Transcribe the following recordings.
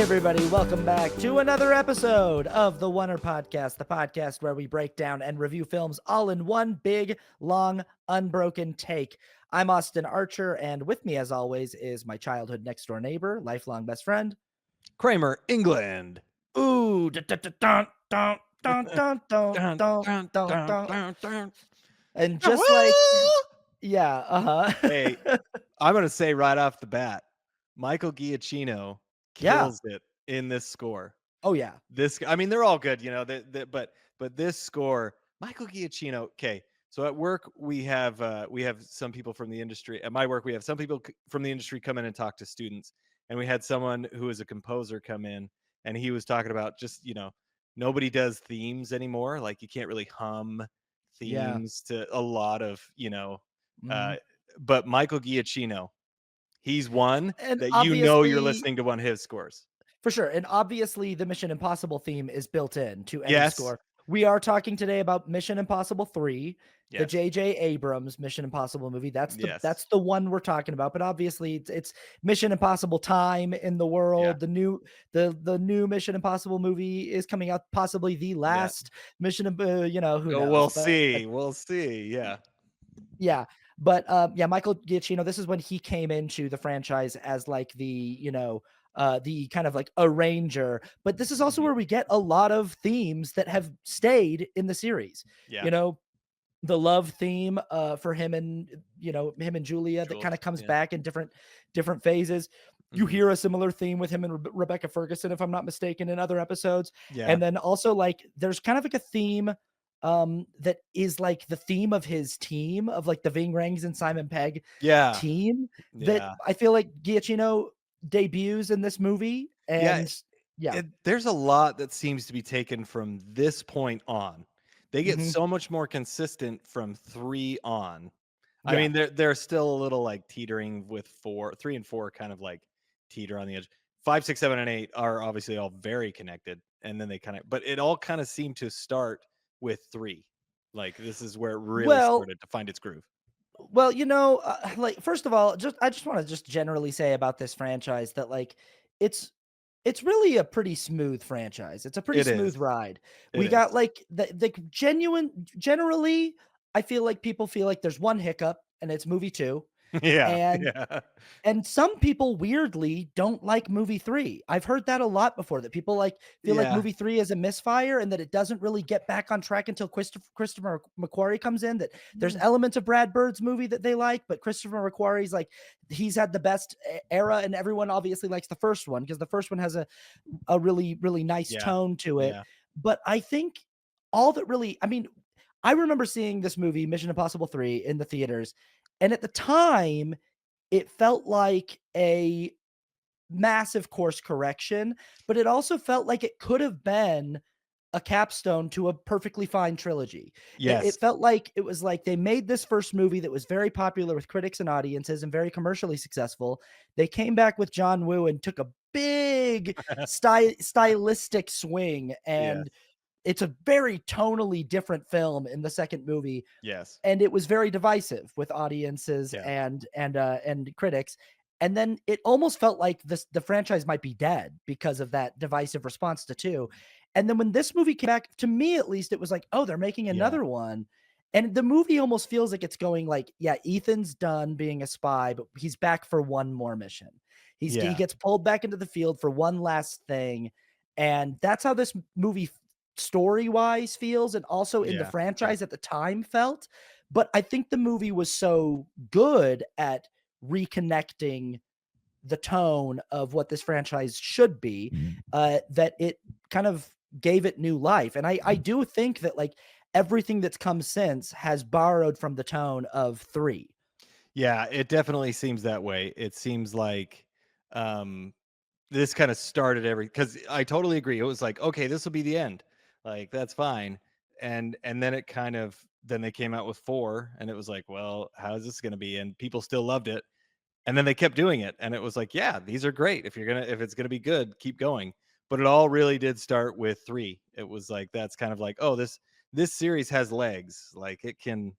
everybody, welcome back to another episode of the Oner podcast, the podcast where we break down and review films all in one big, long, unbroken take. I'm Austin Archer, and with me, as always, is my childhood next door neighbor, lifelong best friend, Kramer, England. Ooh, dun, dun, dun, dun, dun, dun, dun, Dun, dun, dun, dun, dun, dun. dun, dun. And just like, yeah, Hey, I'm going to say right off the bat, Michael Giacchino yeah, kills it in this score. oh yeah, I mean, they're all good, you know, but this score, Michael Giacchino. Okay, so at work we have some people from the industry. At my work, we have some people from the industry come in and talk to students, and we had someone who is a composer come in, and he was talking about just nobody does themes anymore. Like you can't really hum yeah. themes to a lot of Mhm. uh, but Michael Giacchino, he's one And that you're obviously, listening to one of his scores. for sure. And obviously, the Mission Impossible theme is built in to any Yes, score. We are talking today about Mission Impossible 3, the yes, J.J. Abrams Mission Impossible movie. yes. That's the one we're talking about. But obviously, it's Mission Impossible time in the Yeah. world. The new Mission Impossible movie is coming out. Possibly the Yeah. last who Oh, knows? we'll But see. We'll see. Yeah. yeah. But Michael Giacchino, this is when he came into the franchise as like the kind of like arranger. But this is also Mhm. where we get a lot of themes that have stayed in the series. Yeah. You know, the love theme for him and him and Julia that kind Jules. of comes Yeah. back in different phases. You Mhm. hear a similar theme with him and Rebecca Ferguson, if I'm not mistaken, in other episodes. Yeah. And then also like there's kind of like a theme that is like the theme of his team of like the Ving Rhames and Simon Pegg Yeah. team that Yeah. I feel like Giacchino debuts in this movie. Yeah. And yeah. There's a lot that seems to be taken from this point on. They get Hmm. so much more consistent from 3 on. I Yeah. mean, they're still a little like teetering with 3 and 4 kind of like teeter on the edge. 5, 6, 7, and 8 are obviously all very connected, and then but it all kind of seemed to start with 3. Like this is where it really Well, started to find its groove. Well, like first of all, I just want to just generally say about this franchise that like it's it's really a pretty smooth franchise. It's a pretty It smooth is. ride. It We is. got like the genuine generally I feel like people feel like there's one hiccup and it's movie 2. Yeah. And Yeah. some people weirdly don't like movie 3. I've heard that a lot before, that people like feel like Yeah. movie 3 is a misfire and that it doesn't really get back on track until Christopher McQuarrie comes in, that there's Mm. elements of Brad Bird's movie that they like, but Christopher McQuarrie's like he's had the best era, and everyone obviously likes the first one because the first one has a really, really nice Yeah. tone to it. Yeah. But I think all that really I mean, I remember seeing this movie, Mission Impossible 3, in the theaters, and at the time, it felt like a massive course correction, but it also felt like it could have been a capstone to a perfectly fine trilogy. It Yes. felt like it was like they made this first movie that was very popular with critics and audiences and very commercially successful. They came back with John Woo and took a big stylistic swing, Yes. and it's a very tonally different film in the second movie, Yes. and it was very divisive with audiences Yeah. and critics. And then it almost felt like the franchise might be dead because of that divisive response to 2. And then when this movie came back, to me at least, it was like, oh, they're making Yeah. another one. And the movie almost feels like it's going like, yeah, Ethan's done being a spy, but he's back for one more mission. He Yeah. gets pulled back into the field for one last thing. And that's how this movie story wise feels, and also in the Yeah. Yeah. franchise at the time felt. But I think the movie was so good at reconnecting the tone of what this franchise should be, that it kind of gave it new life. And I do think that like everything that's come since has borrowed from the tone of 3. Yeah, it definitely seems that way. It seems like um this kind of started because I totally agree. It was like, okay, this will be the end. Like that's fine. And then it kind of then they came out with 4 and it was like, well, how is this going to be? And people still loved it. And then they kept doing it and it was like, yeah, these are great. If it's going to be good, keep going. But it all really did start with 3. It was like that's kind of like, oh, this series has legs. Like it can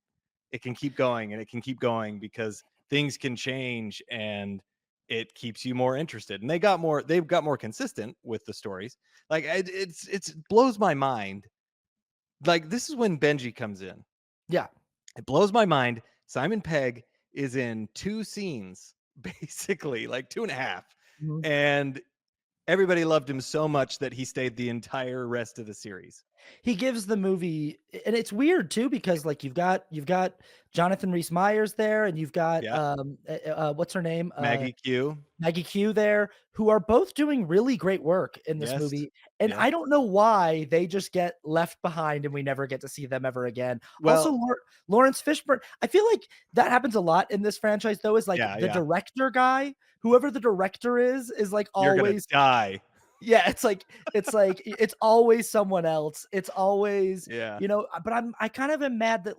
keep going and it can keep going because things can change and it keeps you more interested. And they've got more consistent with the stories. Like it's blows my mind. Like this is when Benji comes in. Yeah. It blows my mind. Simon Pegg is in 2 scenes, basically, like 2 and a half. Mhm. And everybody loved him so much that he stayed the entire rest of the series. He gives the movie, and it's weird too because like you've got Jonathan Rhys Meyers there, and you've got Yeah. what's her name, Maggie Q. Maggie Q there, who are both doing really great work in this Yes. movie. And Yeah. I don't know why they just get left behind and we never get to see them ever again. Also, Well, Lawrence Fishburne, I feel like that happens a lot in this franchise, though, is like yeah, the yeah. director guy, whoever the director is like You're gonna always, die. yeah, it's always someone else. It's always, Yeah. but I kind of am mad that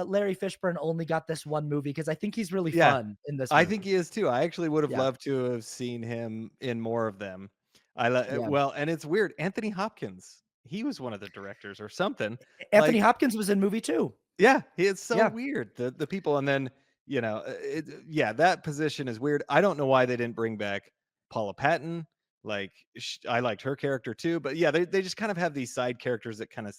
Larry Fishburne only got this one movie because I think he's really Yeah. fun in this I think movie. he is too. I actually would have Yeah, loved to have seen him in more of them. yeah. Well, and it's weird. Anthony Hopkins, he was one of the directors or something. Anthony Like, Hopkins was in movie too. yeah, it's so Yeah. weird. The people, and then yeah, that position is weird. I don't know why they didn't bring back Paula Patton. Like, I liked her character too, but yeah, they just kind of have these side characters that kind of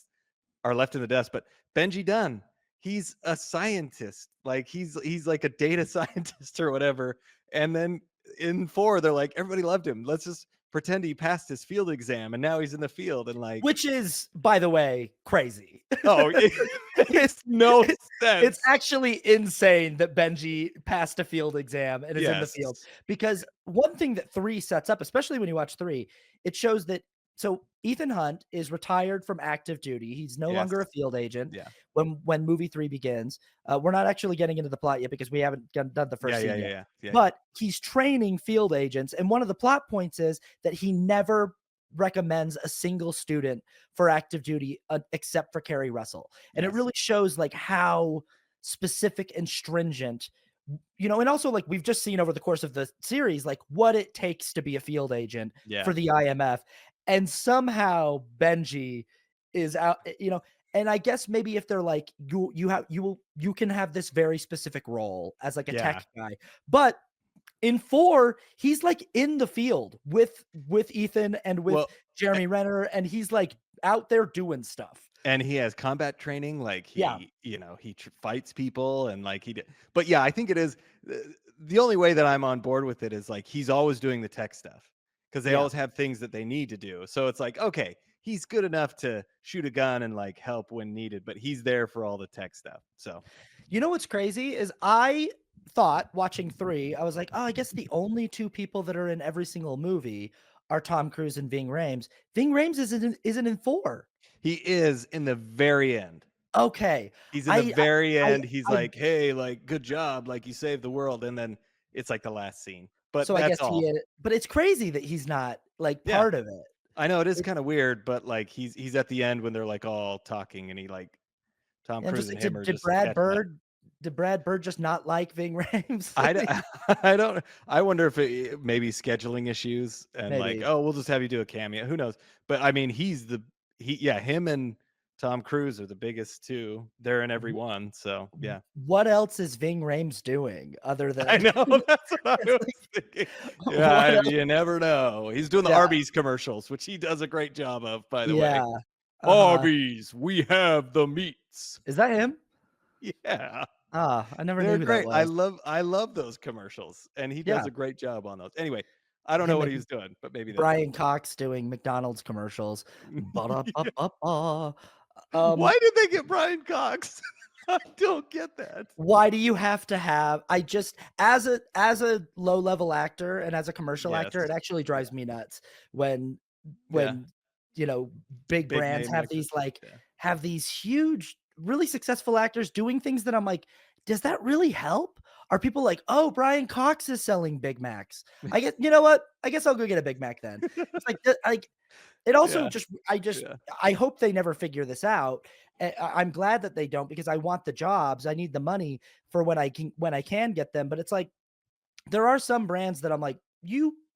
are left in the dust. But Benji Dunn, he's a scientist. Like he's like a data scientist or whatever. And then in 4, they're like, everybody loved him. Let's just pretend he passed his field exam and now he's in the field and like, Which is, by the way, crazy. oh, it It's makes no it's sense. actually insane that Benji passed a field exam and is in the Yes. field, because one thing that 3 sets up, especially when you watch 3, it shows that, so Ethan Hunt is retired from active duty. He's no Yes. longer a field agent Yeah. when movie 3 begins. We're not actually getting into the plot yet because we haven't done the Yeah. first Yeah. scene Yeah. yet. Yeah. Yeah. Yeah. But he's training field agents, and one of the plot points is that he never recommends a single student for active duty, except for Carrie Russell. And it Yes. really shows like how specific and stringent, and also like we've just seen over the course of the series, like what it takes to be a field agent Yeah. for the IMF. And somehow Benji is out, and I guess maybe if they're like, you can have this very specific role as like a Yeah. tech guy, but in 4, he's like in the field with Ethan and with Well, Jeremy Renner, and he's like out there doing stuff. and he has combat training, like Yeah. he fights people and like he did. But yeah, I think it is the only way that I'm on board with it is like he's always doing the tech stuff because they Yeah. always have things that they need to do. So it's like, okay, he's good enough to shoot a gun and like help when needed, but he's there for all the tech stuff. So You know what's crazy is I thought watching 3, I was like, "Oh, I guess the only 2 people that are in every single movie are Tom Cruise and Ving Rhames." Ving Rhames isn't in 4. he is in the very end. Okay. He's in the I very I end. He's I like, hey, like, good job, like you saved the world. And then it's like the last scene. But so I guess that's all. but it's crazy that he's not, like, Yeah. part of it. I know it is It kind of weird, but like he's at the end when they're like all talking and he like Tom and Cruise just and like, him are just catching up. Did Brad Bird just not like Ving Rhames? I don't, I don't I wonder if it maybe scheduling issues and like, Maybe. oh, we'll just have you do a cameo. Who knows? But I mean, him and Tom Cruise are the biggest two. They're in every one. So yeah. What else is Ving Rhames doing other I than know, that's what I was thinking. what Yeah, else? you never know. He's doing the Yeah, Arby's commercials, which he does a great job of, by the way. yeah, uh-huh. "Arby's, we have the meats." Is that him? Yeah, I never knew they're who that great. I was. love I love those commercials, and he does Yeah, a great job on those. Anyway, I don't know him what he and was doing, but maybe that's it. Brian Cox doing McDonald's commercials. Yeah. Ba-da-ba-ba-ba. Um, Why did they get Brian Cox? I don't get that. why do you have to have I just as a low level actor and as a commercial Yes. actor, it actually Yeah. drives me nuts when Yeah. when you know big Big brands name have actors. Yeah. these huge, really successful actors doing things that I'm like, does that really help? Are people like, oh, Brian Cox is selling Big Macs? I guess, you know what? I guess I'll go get a Big Mac then. It's like it also Yeah. just Yeah. I hope they never figure this out. I'm glad that they don't because I want the jobs. I need the money for when I can get them. But it's like there are some brands that I'm like,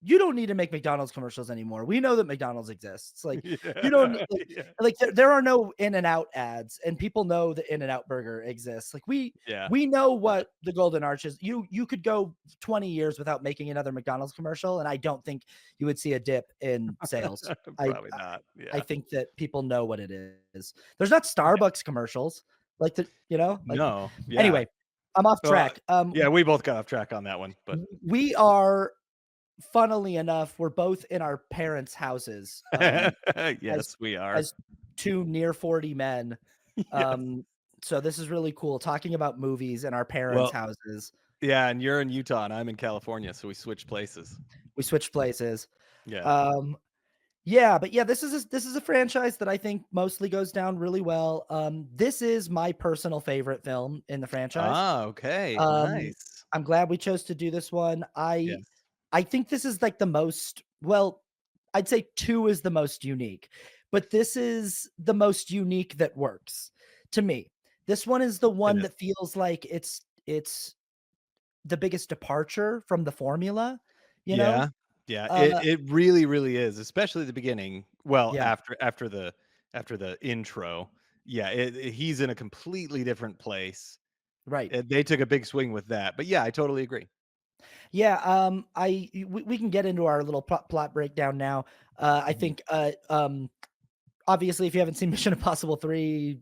you don't need to make McDonald's commercials anymore. We know that McDonald's exists. Like you don't Yeah, yeah, like there are no In-N-Out ads, and people know the In-N-Out burger exists. Like yeah. we know what the Golden Arch is. You could go 20 years without making another McDonald's commercial, and I don't think you would see a dip in sales. Probably not. I Yeah. think that people know what it is. There's not Starbucks commercials like the like No. Yeah. anyway, I'm off Well, track. yeah, we both got off track on that one, but We are, funnily enough, we're both in our parents' houses, as yes, we are. as 2 near 40 men. Yes. Um, so this is really cool talking about movies in our parents' Well, houses. yeah, and you're in Utah and I'm in California, so we switched places. We switched places. Yeah. Um, yeah, but yeah, this is a franchise that I think mostly goes down really well. This is my personal favorite film in the franchise. Ah, okay. Um, Nice. I'm glad we chose to do this one. Yes. I think this is like the most well, I'd say 2 is the most unique, but this is the most unique that works to me. This one is the It one is. that feels like it's the biggest departure from the formula, you know? Yeah. Yeah, it Uh, it really, really is, especially the beginning. Well, yeah, after the intro. Yeah, he's in a completely different place. right. They took a big swing with that. But yeah, I totally agree. Yeah, we can get into our little plot breakdown now. I Mhm. think, obviously, if you haven't seen Mission Impossible 3,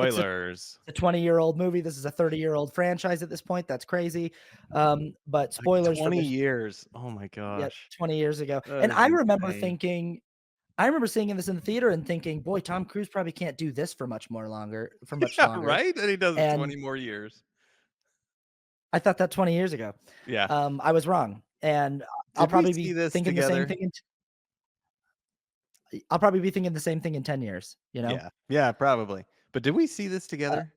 it's a Spoilers. 20-year-old movie. This is a 30-year-old franchise at this point. That's crazy. But Like spoilers for 20 Mission. years. Oh my Yeah, gosh. 20 years ago. That And is insane. I remember seeing this in the theater and thinking, "Boy, Tom Cruise probably can't do this for much Yeah, longer." right? And he does it And 20 more years. I thought that 20 years ago. Yeah. I was wrong. And I'll Did we probably see be this thinking the same together? thing in I'll probably be thinking the same thing in 10 years, you know? Yeah. Yeah, probably. But did we see this Uh, together?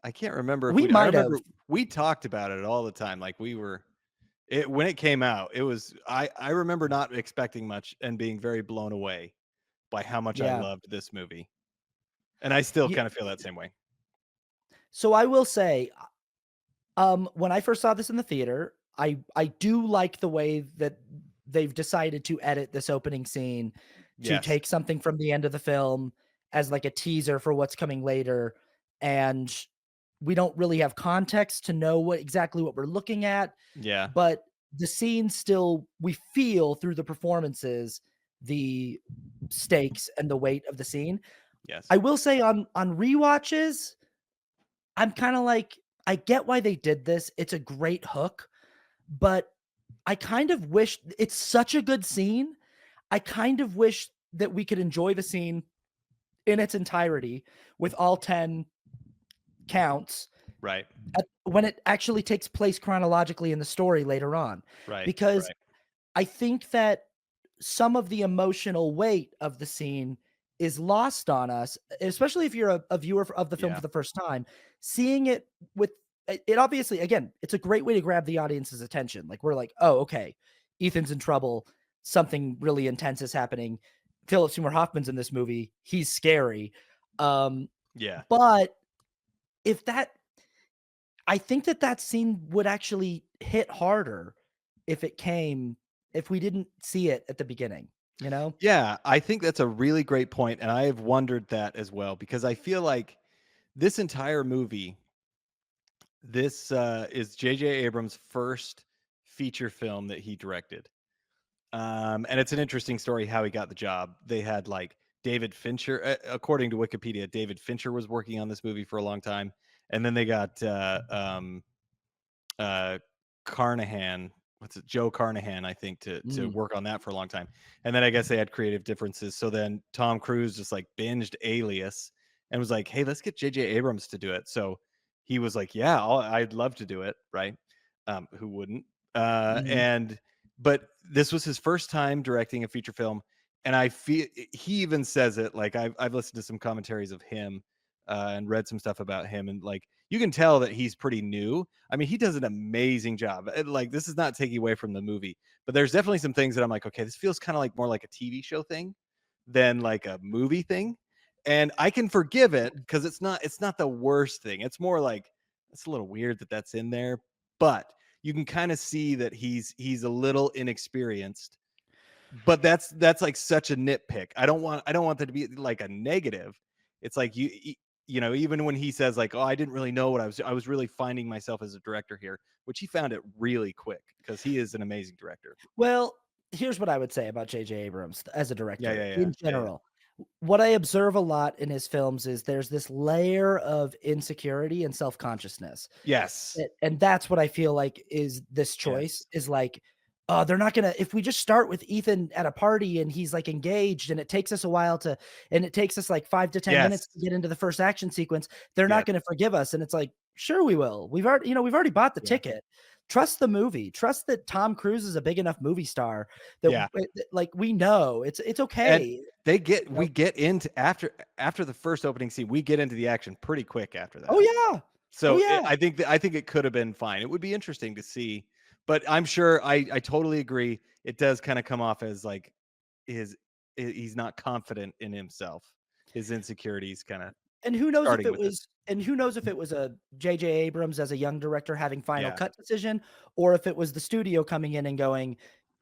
I can't remember if we I might have. remember we talked about it all the time. Like we were it when it came out, it was I remember not expecting much and being very blown away by how much I Yeah. loved this movie. And I still Ye kind of feel that same way. So I will say, when I first saw this in the theater, I do like the way that they've decided to edit this opening scene to Yes. take something from the end of the film as like a teaser for what's coming later, and we don't really have context to know what we're looking at, Yeah. but the scene still we feel through the performances, the stakes and the weight of the scene. Yes. I will say on rewatches, I'm kinda like, I get why they did this, it's a great hook, but I kind of wish it's such a good scene, I kind of wish that we could enjoy the scene in its entirety with all 10 counts Right. when it actually takes place chronologically in the story later on, Right. because Right. I think that some of the emotional weight of the scene is lost on us, especially if you're a viewer of the film Yeah. for the first time. Seeing it with it obviously, again, it's a great way to grab the audience's attention. Like we're like, oh, okay, Ethan's in trouble. Something really intense is happening. Philip Seymour Hoffman's in this movie. He's scary. Um, Yeah. but if that I think that that scene would actually hit harder if it came if we didn't see it at the beginning, you know? Yeah, I think that's a really great point, and I have wondered that as well because I feel like this entire movie, this is J.J. Abrams' first feature film that he directed. And it's an interesting story how he got the job. They had like David Fincher, according to Wikipedia, David Fincher was working on this movie for a long time, and then they got uh Carnahan, what's it, Joe Carnahan, I think, to Mm, work on that for a long time. And then I guess they had creative differences. So then Tom Cruise just like binged Alias and was like, "Hey, let's get JJ Abrams to do it." So he was like, "Yeah, I'd love to do it." Right? Who wouldn't? mhm, And but this was his first time directing a feature film, and I feel he even says it. Like I've listened to some commentaries of him and read some stuff about him, and like you can tell that he's pretty new. I mean, he does an amazing job. And, like, this is not taking away from the movie, but there's definitely some things that I'm like, okay, this feels kind of like more like a TV show thing than like a movie thing. And I can forgive it mm, because it's not the worst thing. It's more like it's a little weird that that's in there, but you can kind of see that he's a little inexperienced. But that's like such a nitpick. I don't want that to be like a negative. It's like you know, even when he says like, "Oh, I didn't really know what I was really finding myself as a director here," which he found it really quick because he is an amazing director. Well, here's what I would say about J.J. Abrams as a Yeah, director yeah, yeah, in yeah, yeah. general. What I observe a lot in his films is there's this layer of insecurity and self-consciousness. Yes. And that's what I feel like is this choice Yes. is like, they're not gonna if we just start with Ethan at a party and he's, like, engaged and it takes us a while to and it takes us, like, 5 to 10 minutes to Yes. get into the first action sequence, they're not Yes. gonna forgive us, and it's like, "Sure we will. We've already bought the Yeah. ticket. Trust the movie. Trust that Tom Cruise is a big enough movie star that Yeah. like, we know it's And okay." You we know? get into after the first opening scene, we get into the action pretty quick after Oh, that. yeah. Oh, So, yeah. I think it could have been fine. It would be interesting to see, but I'm sure I totally agree. It does kinda come off as like his he's not confident in himself. His insecurities kinda And who knows if starting it with it. was and who knows if it was a J.J. Abrams as a young director having final Yeah. cut decision, or if it was the studio coming in and going,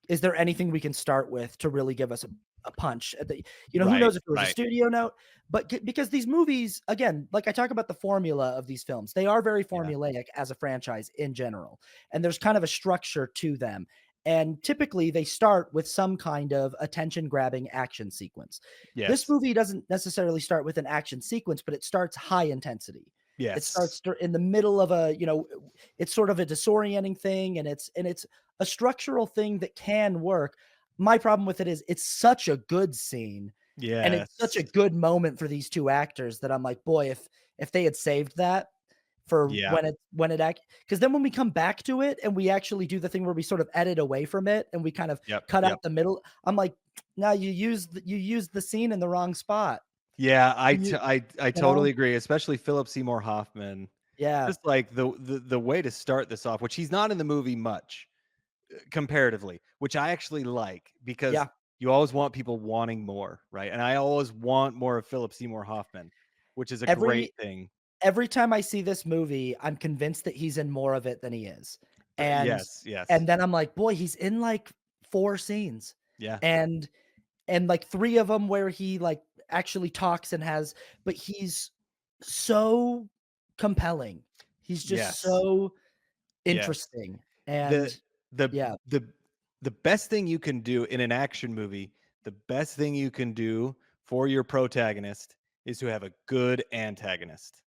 "Is there anything we can start with to really give us a punch at the" who Right, knows if it was a right. studio note, but because these movies, again, like I talk about the formula of these films, they are very Yeah. formulaic as a franchise in general, and there's kind of a structure to them, and typically, they start with some kind of attention-grabbing action sequence. This Yes. movie doesn't necessarily start with an action sequence, but it starts high intensity. It starts Yes. in the middle of it's sort of a disorienting thing, and it's a structural thing that can work. My problem with it is it's such a good scene, and it's such Yes. a good moment for these 2 actors that I'm like, "Boy, if they had saved that for Yeah. when it act," because then when we come back to it and we actually do the thing where we sort of edit away from it and we kind of Yep, cut yep. out the middle, I'm like, "Now you used the scene in the wrong spot." Yeah, You I you know? totally agree, especially Philip Seymour Hoffman. Yeah. Just like the way to start this off, which he's not in the movie much, comparatively, which I actually like because Yeah. you always want people wanting more, right? And I always want more of Philip Seymour Hoffman, which is a great Every thing. every time I see this movie, I'm convinced that he's in more of it than he is. And Yes, yes. and then I'm like, "Boy, he's in, like, 4 scenes." Yeah. And like 3 of them where he, like, actually talks and has but he's so compelling. He's just Yes. so Yes. interesting. The And the yeah. the the best thing you can do in an action movie, the best thing you can do for your protagonist is to have a good antagonist.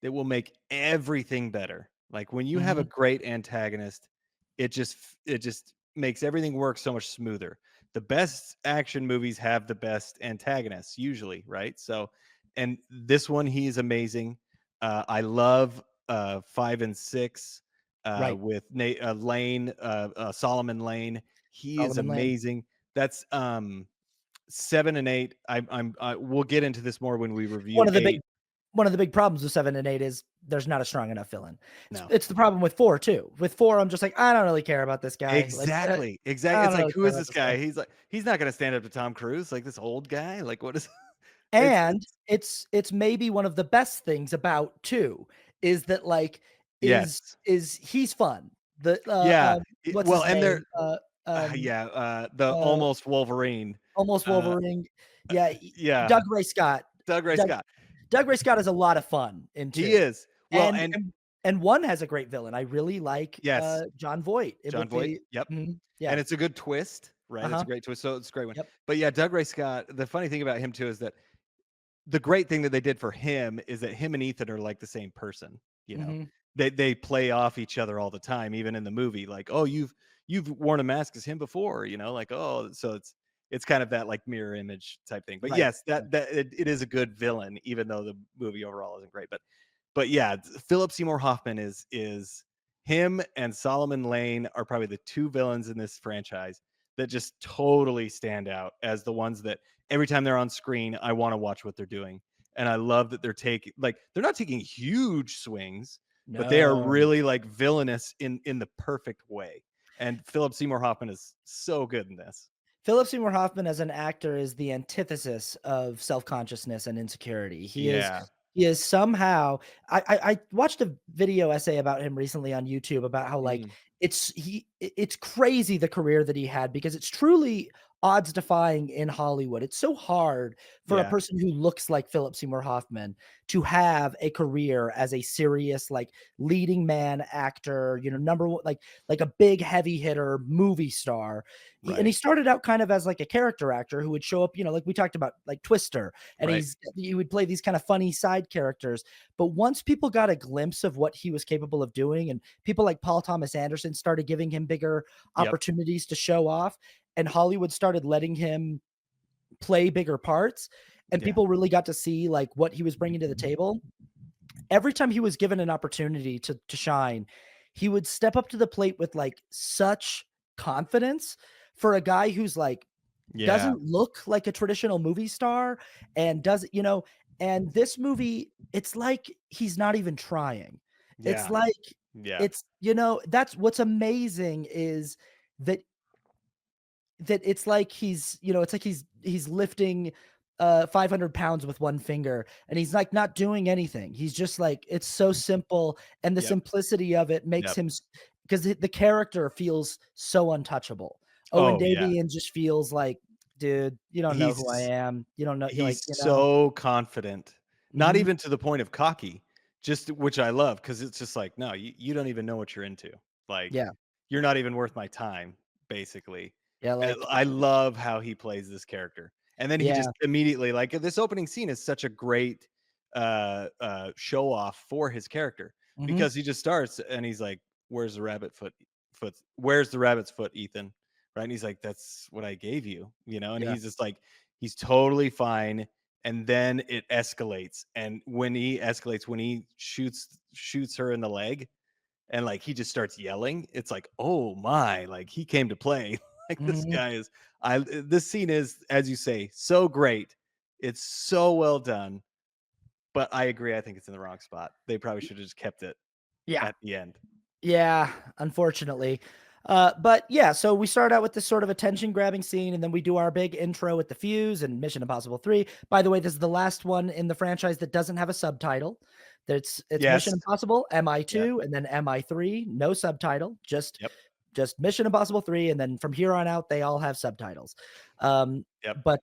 That will make everything better. Like when you have a Mhm. great antagonist, it just makes everything work so much smoother. The best action movies have the best antagonists usually, right? So, and this one he's amazing. I love 5 and 6 Right. with Lane, Solomon Lane. He is Solomon Lane. amazing. That's 7 and 8. We'll get into this more when we One review of the big 8. one of the big problems with 7 and 8 is there's not a strong enough villain. No. It's the problem with 4 too. With 4, I'm just like, "I don't really care about this guy." Like, Exactly, exactly. I It's don't like, really who care is about this this guy. guy? He's not gonna stand up to Tom Cruise, like, this old guy? Like, what is And it's it's maybe one of the best things about 2 is that, like, yes. is he's fun. Yeah, What's well, his and they're name? yeah, the Uh, almost Wolverine, Almost uh, Wolverine. Yeah, yeah, Doug Ray Scott. Doug Ray Doug Scott. Doug Ray Scott is a lot of fun in He 2. is. Well, And and and 1 has a great villain. I really like, yes, John Voight, John with Voight, the yep, yeah. and it's a good twist, right? It's a Uh-huh. great twist, so it's a great one. Yep. But yeah, Doug Ray Scott, the funny thing about him too is that the great thing that they did for him is that him and Ethan are like the same person, you know? Mhm. They play off each other all the time, even in the movie, like, "Oh, you've worn a mask as him before," you know, like, "Oh," so it's kind of that, like, mirror image type thing. But Right. yes, that it is a good villain, even though the movie overall isn't great. But yeah, Philip Seymour Hoffman is him and Solomon Lane are probably the 2 villains in this franchise that just totally stand out as the ones that every time they're on screen, I wanna watch what they're doing. And I love that they're not taking huge swings, but they are No. really, like, villainous in the perfect way. And Philip Seymour Hoffman is so good in this. Philip Seymour Hoffman as an actor is the antithesis of self-consciousness and insecurity. Yeah. He is somehow I watched a video essay about him recently on YouTube about how, like, Mm, it's crazy the career that he had because it's truly odds defying in Hollywood. It's so hard for a yeah, person who looks like Philip Seymour Hoffman to have a career as a serious, like, leading man actor, number one, like a big heavy hitter movie star. And right, he started out kind of as like a character actor who would show up, like we talked about, like Twister, and right. he would play these kind of funny side characters. But once people got a glimpse of what he was capable of doing, and people like Paul Thomas Anderson started giving him bigger Yep, opportunities to show off, and Hollywood started letting him play bigger parts, and yeah, people really got to see like what he was bringing to the table. Every time he was given an opportunity to shine, he would step up to the plate with like such confidence for a guy who's like yeah, doesn't look like a traditional movie star and does and this movie, it's like he's not even trying. It's yeah, like yeah, that's what's amazing is that it's like it's like he's lifting 500 pounds with one finger, and he's like not doing anything. He's just like, it's so simple, and the yep, simplicity of it makes yep. him, because the character feels so untouchable. Owen Oh, yeah. Davian just feels like, dude, you don't know who I He's am. You don't know, you're like, he's so confident, not Mhm. even to the point of cocky, just which I love because it's just like, no, you don't even know what you're into. Like, Yeah. you're not even worth my time, basically. Yeah, And like, I love how he plays this character. And then he just yeah. immediately like this opening scene is such a great show off for his character Mhm. because he just starts and he's like, "Where's the where's the rabbit's foot, Ethan?" Right? And he's like, "That's what I gave you," and Yeah. he's just like he's totally fine, and then it escalates, and when he shoots her in the leg, and, like, he just starts yelling, it's like, "Oh my," like, he came to play. Like, this Mhm. guy is this scene is, as you say, so great. It's so well done, but I agree, I think it's in the wrong spot. They probably should have just kept it Yeah. at the end. Yeah, unfortunately. But yeah, so we start out with this sort of attention grabbing scene, and then we do our big intro with the fuse and Mission Impossible 3. By the way, this is the last one in the franchise that doesn't have a subtitle. It's Mission Yes. Impossible Yeah. MI2 and then MI3, no subtitle, Yep. just Mission Impossible 3, and then from here on out they all have subtitles. Um, Yep. but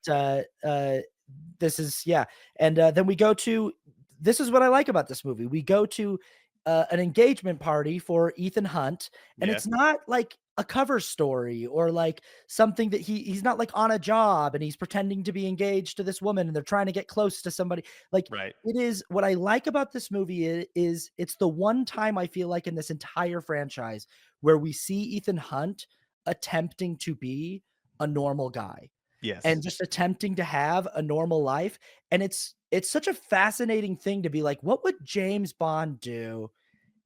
this is, yeah, and then we go to, this is what I like about this movie. We go to an engagement party for Ethan Hunt, and Yeah. it's not like a cover story or like something that he's not like on a job and he's pretending to be engaged to this woman and they're trying to get close to somebody. Like, Right. it is, what I like about this movie is it's the one time I feel like in this entire franchise where we see Ethan Hunt attempting to be a normal guy and Yes. just attempting to have a normal life. And it's such a fascinating thing to be like, what would James Bond do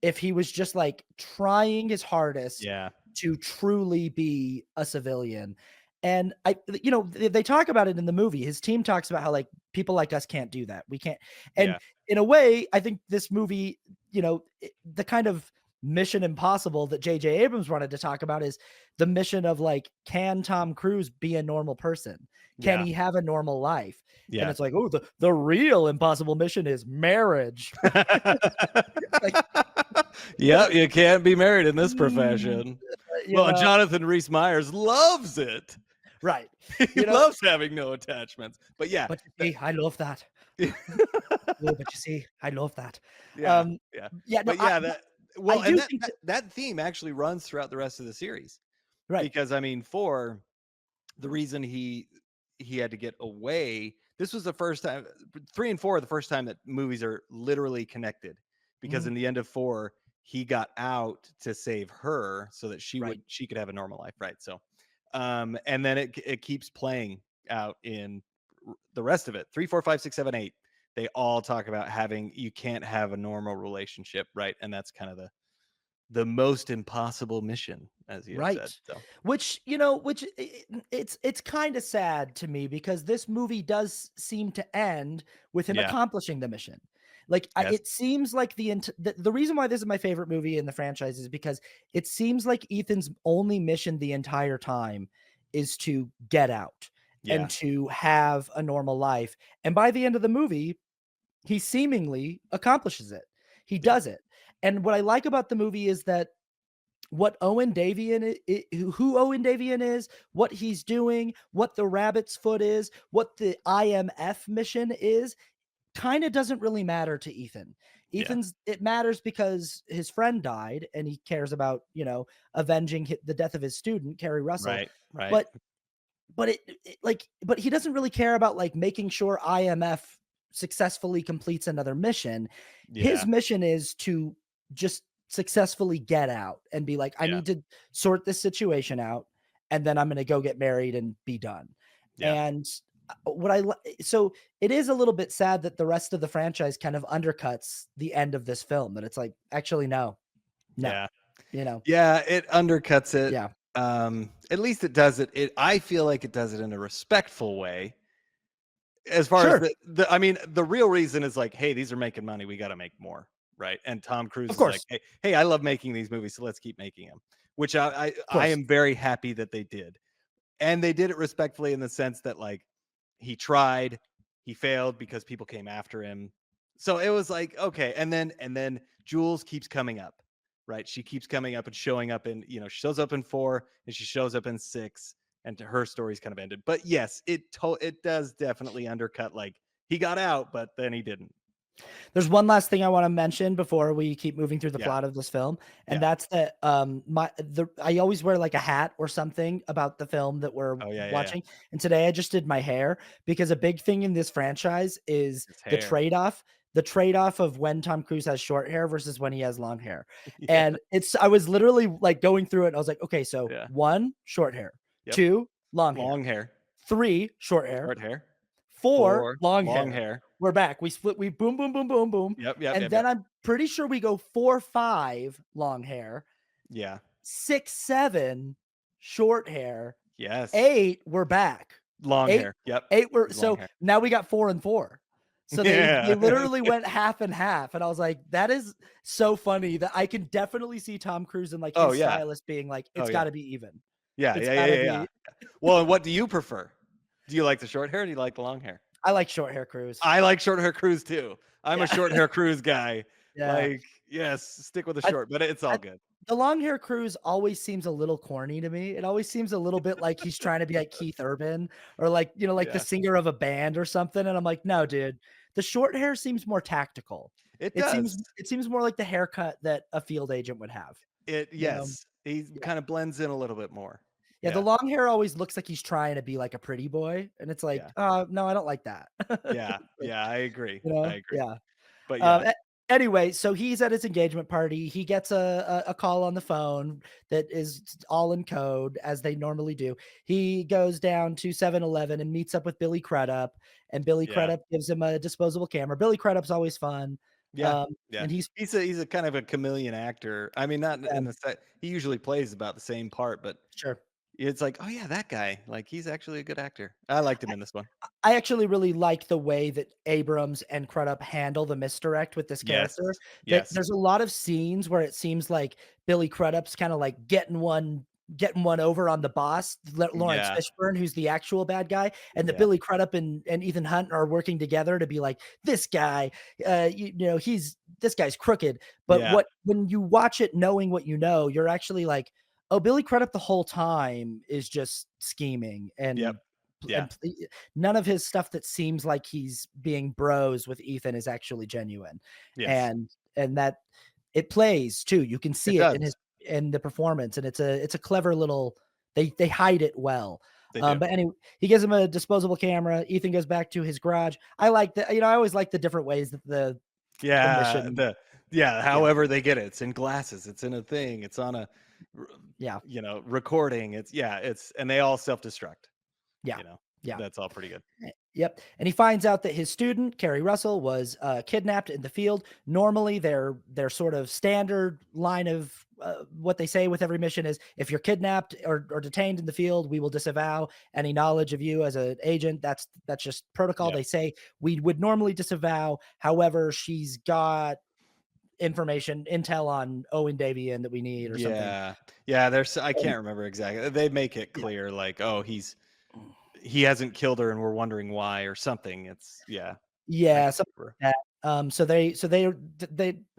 if he was just like trying his hardest Yeah. to truly be a civilian? And they talk about it in the movie. His team talks about how like people like us can't do that. We can't. And Yeah. in a way, I think this movie, the kind of mission impossible that JJ Abrams wanted to talk about is the mission of like, can Tom Cruise be a normal person? Can Yeah. he have a normal life? And Yeah. it's like, oh, the real impossible mission is marriage. Like, Yep, you can't be married in this mm, profession. you Well, know, Jonathan Rhys Meyers loves it. right. He You know, loves having no attachments. But yeah, but you that see, I love that. Oh, but you see, I love that. yeah, Um, yeah. yeah, no, But yeah, that I well, and do that think that that, that theme actually runs throughout the rest of the series right. because I mean, 4, the reason he had to get away, this was the first time 3 and 4 are the first time that movies are literally connected because Mhm, in the end of 4 he got out to save her so that right. she could have a normal life, right? So and then it keeps playing out in the rest of it. 3, 4, 5, 6, 7, 8. They all talk about having you can't have a normal relationship, right? And that's kind of the most impossible mission, as you had Right. said. So Which it's kind of sad to me because this movie does seem to end with him yeah, accomplishing the mission. Like, yes, it seems like the reason why this is my favorite movie in the franchise is because it seems like Ethan's only mission the entire time is to get out and yeah, to have a normal life. And by the end of the movie, he seemingly accomplishes it. He Yeah. does it. And what I like about the movie is that what Owen Davian who Owen Davian is, what he's doing, what the rabbit's foot is, what the IMF mission is, kind of doesn't really matter to Ethan. Yeah. Ethan's it matters because his friend died and he cares about, avenging the death of his student, Carrie Russell. Right. Right. But but he doesn't really care about like making sure IMF successfully completes another mission. His Yeah. mission is to just successfully get out and be like, I Yeah. need to sort this situation out, and then I'm going to go get married and be done. Yeah. And so it is a little bit sad that the rest of the franchise kind of undercuts the end of this film. That it's like, actually, no, no, Yeah. you know, Yeah, it undercuts it. yeah, At least it does it. I feel like it does it in a respectful way. As far as sure, the I mean, the real reason is like, hey, these are making money. We got to make more, right? And Tom Cruise of is like, course, hey, I love making these movies, so let's keep making them. Which of I course. am very happy that they did, and they did it respectfully in the sense that like he tried, he failed because people came after him. So it was like, okay, and then Jules keeps coming up, right? She keeps coming up and showing up in, she shows up in 4 and she shows up in 6, and to her story's kind of ended. But yes, it does definitely undercut like he got out, but then he didn't. There's one last thing I wanna mention before we keep moving through the Yeah. plot of this film, and Yeah. that's that, I always wear, like, a hat or something about the film that we're Oh yeah, yeah, yeah. watching, and today I just did my hair because a big thing in this franchise is His hair. the trade-off of when Tom Cruise has short hair versus when he has long hair, Yeah. and I was literally, like, going through it, and I was like, "Okay, so Yeah. 1, short hair, Yep. 2, long hair, Long hair, 3, short hair, short hair, 4, 4, long long hair." hair. We're back. We split, we boom, boom, boom, boom, boom. Yep, yep, And yep, then yep. I'm pretty sure we go 4, 5 long hair, Yeah. 6, 7 short hair, Yes. 8 we're back. Long 8, hair. Yep. 8 we're He's long so hair. now we got 4 and 4. So they Yeah. literally went half and half. And I was like, that is so funny that I can definitely see Tom Cruise and like Oh, his yeah. stylist being like, Oh, it's yeah. gotta be even. Yeah, It's yeah, yeah, gotta yeah, yeah. be. Well, and what do you prefer? Do you like the short hair or do you like the long hair? I like short hair Cruise. I like short hair crews too. I'm a Yeah. short hair crews guy. Yeah. Like, yes, stick with the I short, but it's all I good. The long hair Cruise always seems a little corny to me. It always seems a little bit like he's trying to be like Keith Urban or like, like the Yeah. singer of a band or something, and I'm like, "No, dude." The short hair seems more tactical. It It seems does. it seems more like the haircut that a field agent would have, It you know? yes. He Yeah. kind of blends in a little bit more. Yeah, the Yeah. long hair always looks like he's trying to be like a pretty boy, and it's like, Yeah. no, I don't like that." Yeah. Like, Yeah, I agree. I agree. Yeah. But yeah. Anyway, so he's at his engagement party. He gets a call on the phone that is all in code, as they normally do. He goes down to 7-Eleven and meets up with Billy Crudup, and Billy Yeah. Crudup gives him a disposable camera. Billy Crudup's always fun, Yeah. Yeah. and he's He's a kind of a chameleon actor. I mean, not yeah, in the set. He usually plays about the same part, but sure. it's like, oh yeah, that guy. Like he's actually a good actor. I liked him in this one. I actually really like the way that Abrams and Crudup handle the misdirect with this Yes. character. That Yes. there's a lot of scenes where it seems like Billy Crudup's kind of like getting one over on the boss, Lawrence Yeah. Fishburne, who's the actual bad guy, and the Yeah. Billy Crudup and Ethan Hunt are working together to be like, this guy, this guy's crooked. But Yeah. when you watch it knowing what you know, you're actually like, oh, Billy Crudup the whole time is just scheming Yep. Yeah. and none of his stuff that seems like he's being bros with Ethan is actually genuine. Yes. And that it plays too. You can It see it does. in the performance, and it's a clever little they hide it well. They do. But anyway, he gives him a disposable camera. Ethan goes back to his garage. I like the I always like the different ways that the Yeah. mission. Yeah, However they get it. It's in glasses. It's in a thing. It's on a r- yeah, recording. It's and they all self-destruct, yeah, you know. yeah. That's all pretty good. Yep, and he finds out that his student, Carrie Russell, was, kidnapped in the field. Normally, their sort of standard line of, what they say with every mission is, "If you're kidnapped or detained in the field, we will disavow any knowledge of you as an agent." That's just protocol. Yeah. They say we would normally disavow. However, she's got intel on Owen Davian that we need or something. Yeah. Yeah, there's I Um, can't remember exactly. They make it yeah. clear like, oh, he hasn't killed her and we're wondering why or something. It's yeah. I Yeah, can't something remember. like that. So they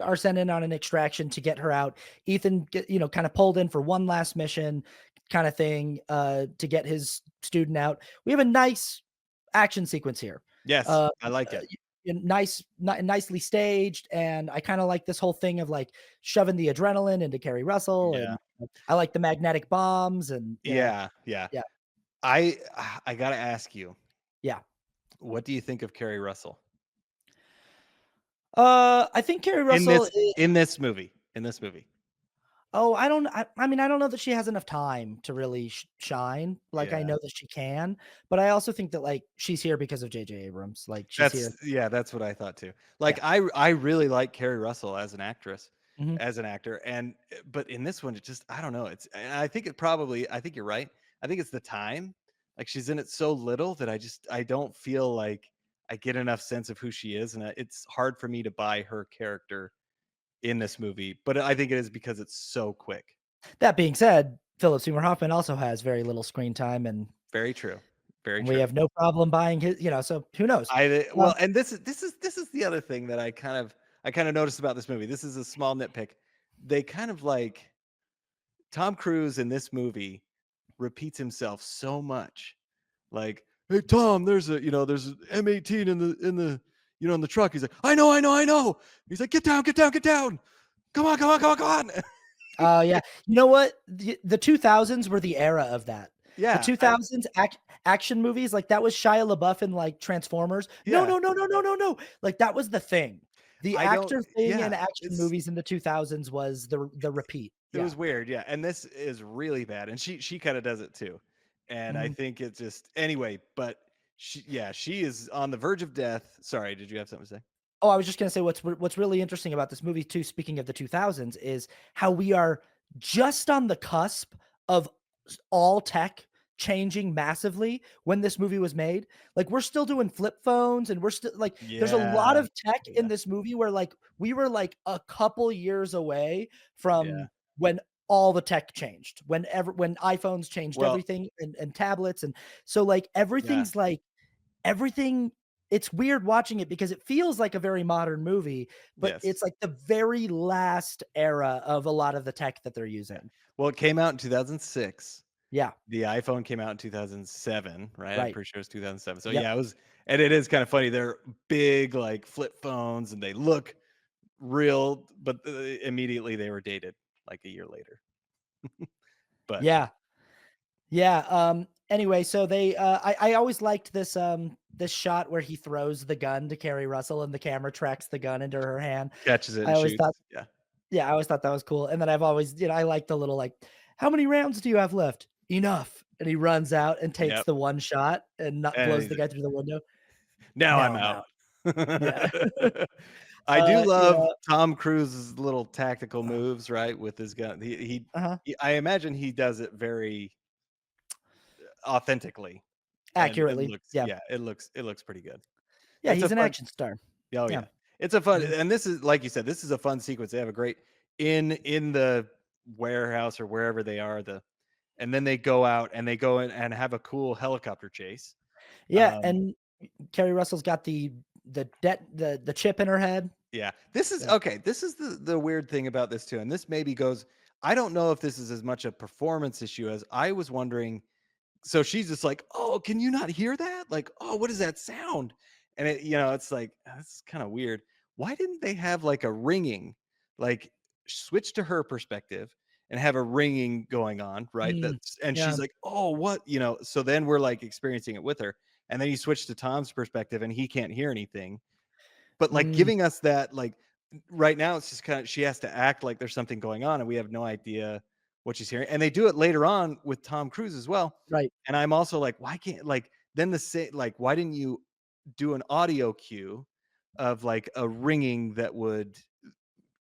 are sent in on an extraction to get her out. Ethan kind of pulled in for one last mission kind of thing, to get his student out. We have a nice action sequence here. Yes, Uh, I like it. nicely staged, and I kind of like this whole thing of like shoving the adrenaline into Kerry Russell, Yeah. and I like the magnetic bombs, and Yeah, yeah. yeah, I I gotta ask you, yeah. what do you think of Kerry Russell I think Kerry in Russell. this in this movie? In this movie, Oh, I mean, I don't know that she has enough time to really shine like I yeah. know that she can, but I also think that, like, she's here because of J.J. Abrams, like, she's here. That's what I thought too. Yeah. Like I really like Kerry Russell as an actress, Mhm. as an actor, and but in this one, it just I don't know. It's and I think it probably I think you're right. I think it's the time. Like she's in it so little that I don't feel like I get enough sense of who she is, and it's hard for me to buy her character in this movie. But I think it is because it's so quick. That being said, Philip Seymour Hoffman also has very little screen time, and Very true. Very we true. have no problem buying his, so who knows? Um, Well, and this is the other thing that I kind of noticed about this movie. This is a small nitpick. They kind of like Tom Cruise in this movie repeats himself so much. Like, hey Tom, there's an M18 in the truck. He's like, I know, I know, I know. He's like, get down, get down, get down. Come on, come on, come on, come on. Oh, yeah. You know what? The 2000s were the era of that. The Yeah, 2000s action movies, like, that was Shia LaBeouf in, like, Transformers. No, yeah. no, no, no, no, no, no. Like, that was the thing. The I don't actor thing in yeah, action it's movies in the 2000s was the repeat. it Yeah. was weird, yeah, and this is really bad, and she kinda does it too, and I Mhm. think it just anyway, but she is on the verge of death. Sorry, did you have something to say? Oh, I was just gonna say what's really interesting about this movie too, speaking of the 2000s, is how we are just on the cusp of all tech changing massively when this movie was made. Like, we're still doing flip phones, and we're still like, there's a lot Yeah, of tech in yeah, this movie where, like, we were like a couple years away yeah. from when all the tech changed, when iPhones changed Well, everything, and tablets, and so like yeah, everything's like everything it's weird watching it because it feels like a very modern movie, but yes, it's like the very last era of a lot of the tech that they're yeah. using. Well, it came out in 2006. Yeah, The iPhone came out in 2007, right? I'm right. pretty sure it's 2007. So, Yep. yeah, it was and it is kinda funny, they're big, like, flip phones, and they look real, but, immediately they were dated, like, a year later. But Yeah. Yeah, anyway, so I always liked this shot where he throws the gun to Carrie Russell and the camera tracks the gun into her hand. catches it I and always thought shoots, yeah. Yeah, I always thought that was cool, and then I've always I like the little, like, "How many rounds do you have left?" "Enough," and he runs out and takes Yep, the one shot and not and blows he's the like, guy through the window. "Now "Now I'm I'm out." out." Yeah. I do You love know Tom Cruise's little tactical uh, moves, right, with his gun. uh-huh. I imagine he does it very authentically, and it Accurately, looks yeah. yeah, it looks pretty good. Yeah, It's a he's an fun action star. oh, Yeah. yeah. It's a fun Mhm. and this is like you said, this is a fun sequence. They have a great in the warehouse or wherever they are, and then they go out and they go in and have a cool helicopter chase. Yeah, Um and Kerry Russell's got the chip in her head. Yeah. This is Yeah. okay, this is the weird thing about this too, and this maybe goes I don't know if this is as much a performance issue as I was wondering so she's just like, "Oh, can you not hear that? Like, oh, what is that sound?" And it's like, "That's kinda weird." Why didn't they have, like, a ringing? Like, switch to her perspective and have a ringing going on, right? Mm, That's and yeah, she's like, "Oh, what?" So then we're, like, experiencing it with her, and then you switch to Tom's perspective, and he can't hear anything. But, like, mm, giving us that, like right now, it's just kinda she has to act like there's something going on, and we have no idea what she's hearing, and they do it later on with Tom Cruise as well, right. and I'm also like, "Why can't" like, then why didn't you do an audio cue of, like, a ringing that would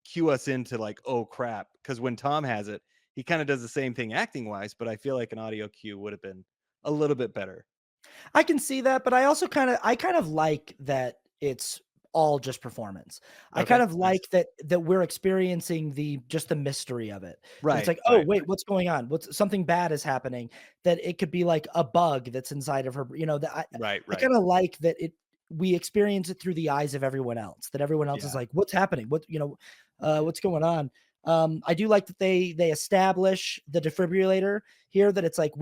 cue us into, like, "Oh, crap," because when Tom has it, he kinda does the same thing acting-wise, but I feel like an audio cue would have been a little bit better. I can see that, but I kind of like that it's all just performance. I kind Okay, of nice. like that we're experiencing the mystery of it. That it's Right, like, "Oh, right, wait, right. what's going on? What's something bad is happening." That it could be like a bug that's inside of her, that Right, I right. kinda like that we experience it through the eyes of everyone else, that everyone else is Yeah, like, what's happening? What's going on? I do like that they establish the defibrillator here, that it's like,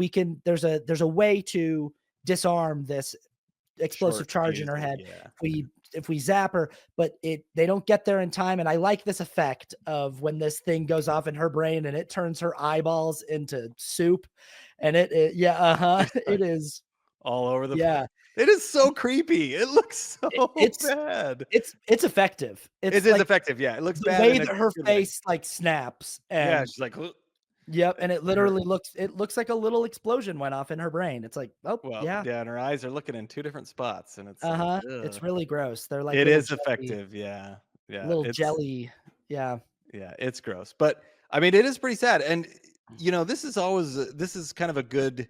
there's a way to disarm this explosive short charge in her fusing, head yeah. if we zap her, but they don't get there in time. And I like this effect of when this thing goes off in her brain and it turns her eyeballs into soup. And yeah, Just, it like, is. all over the place. Yeah. It is so creepy, it looks It, so it's bad. it's effective. It It's is like effective, yeah, it looks the bad way in a that her good way. face like snaps, Yeah, and she's like, "Ugh," yep, and her it looks like a little explosion went off in her brain. It's like, oh well, yeah, yeah, and her eyes are looking in 2 different spots, and it's like, uh-huh. ugh. It's really gross. They're like It is effective, yeah, yeah, little jelly. Yeah. yeah, it's gross, but, I mean, it is pretty sad, and, this is always this is kind of a good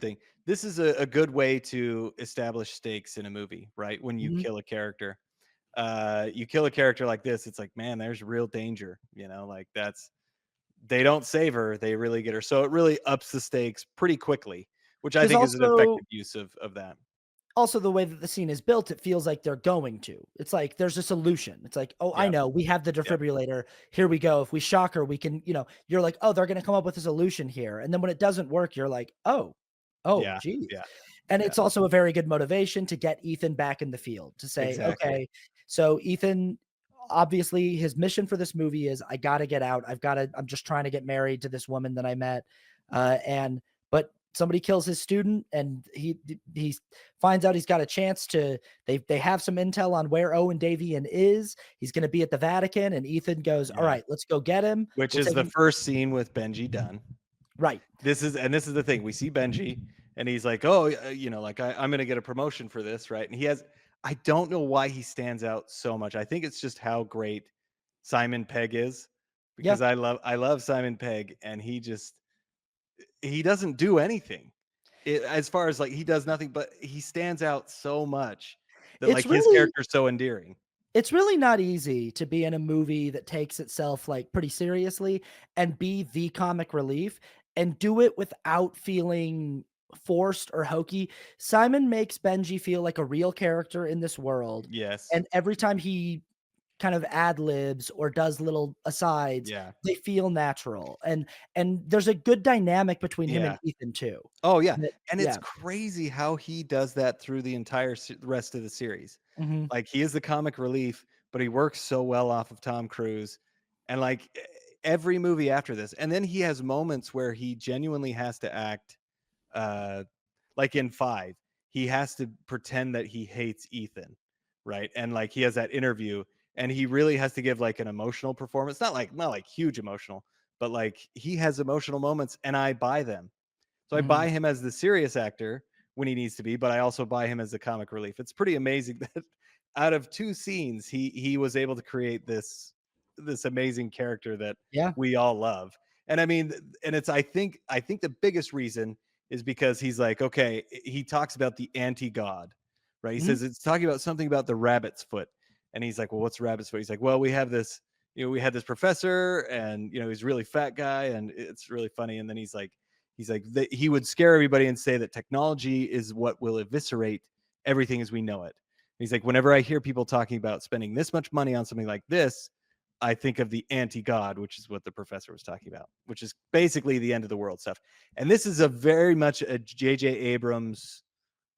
thing. This is a good way to establish stakes in a movie, right? When you Mhm. kill a character. You kill a character like this, it's like, man, there's real danger, like that's they don't save her, they really get her. So it really ups the stakes pretty quickly, which I 'Cause think is an also effective use of that. also the way that the scene is built, it feels like they're going to. It's like there's a solution. It's like, "Oh, I Yeah. know. We have the Yep. defibrillator. Here we go. If we shock her, we can," you're like, "Oh, they're gonna come up with a solution here." And then when it doesn't work, you're like, "Oh, oh, Yeah. geez." Yeah. And Yeah. it's also a very good motivation to get Ethan back in the field, to say, Exactly. "Okay, so Ethan, obviously his mission for this movie is, I gotta get out. I'm just trying to get married to this woman that I met." And but somebody kills his student, and he finds out he's got a chance to they have some intel on where Owen Davian is. He's gonna be at the Vatican, and Ethan goes, "All Yeah. right, let's go get him. Which We'll is take the him." first scene with Benji done. Right. This is the thing. We see Benji and he's like, "Oh, like I'm going to get a promotion for this, right?" And I don't know why he stands out so much. I think it's just how great Simon Pegg is, Yeah. because I love Simon Pegg, and he doesn't do anything. As far as, like, he does nothing, but he stands out so much that, It's like, his really character is so endearing. It's really not easy to be in a movie that takes itself, like, pretty seriously and be the comic relief and do it without feeling forced or hokey. Simon makes Benji feel like a real character in this world, Yes. and every time he kind of ad libs or does little asides, Yeah. they feel natural, and there's a good dynamic between him and Yeah. Ethan too. Oh, yeah, That and it's yeah. crazy how he does that through the entire rest of the series. Mhm. Like, he is the comic relief, but he works so well off of Tom Cruise, and, like, every movie after this, and then he has moments where he genuinely has to act, uh, like in 5, he has to pretend that he hates Ethan, right? And, like, he has that interview, and he really has to give, like, an emotional performance, not like huge emotional, but, like, he has emotional moments, and I buy them. So I Mhm. buy him as the serious actor when he needs to be, but I also buy him as the comic relief. It's pretty amazing that out of 2 scenes, he was able to create this amazing character that Yeah. we all love. And I mean, and it's I think the biggest reason is because he's like, okay, he talks about the anti-god, right? He Mhm. says it's talking about something about the rabbit's foot. And he's like, well, what's rabbit's foot? He's like, well, we had this professor, and he's a really fat guy, and it's really funny. And then he's like he would scare everybody and say that technology is what will eviscerate everything as we know it. He's like, whenever I hear people talking about spending this much money on something like this, I think of the anti-god, which is what the professor was talking about, which is basically the end of the world stuff. And this is a very much a J.J. Abrams,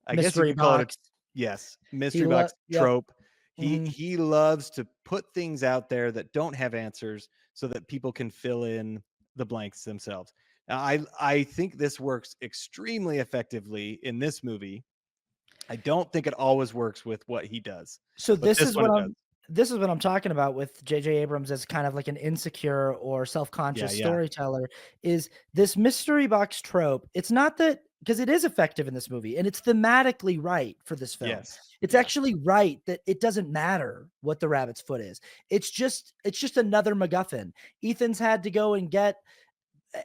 I guess you Mystery could call it a box. yes, He mystery lo box Yep. trope. He Mhm. he loves to put things out there that don't have answers so that people can fill in the blanks themselves. Now, I think this works extremely effectively in this movie. I don't think it always works with what he does, So but this one it does. this is what I'm talking about with J.J. Abrams as kind of like an insecure or Yeah, self-conscious yeah. storyteller, is this mystery box trope. It's not that, because it is effective in this movie and it's thematically right for this film. Yes. It's Yeah. actually right that it doesn't matter what the rabbit's foot is. It's just another MacGuffin. Ethan's had to go and get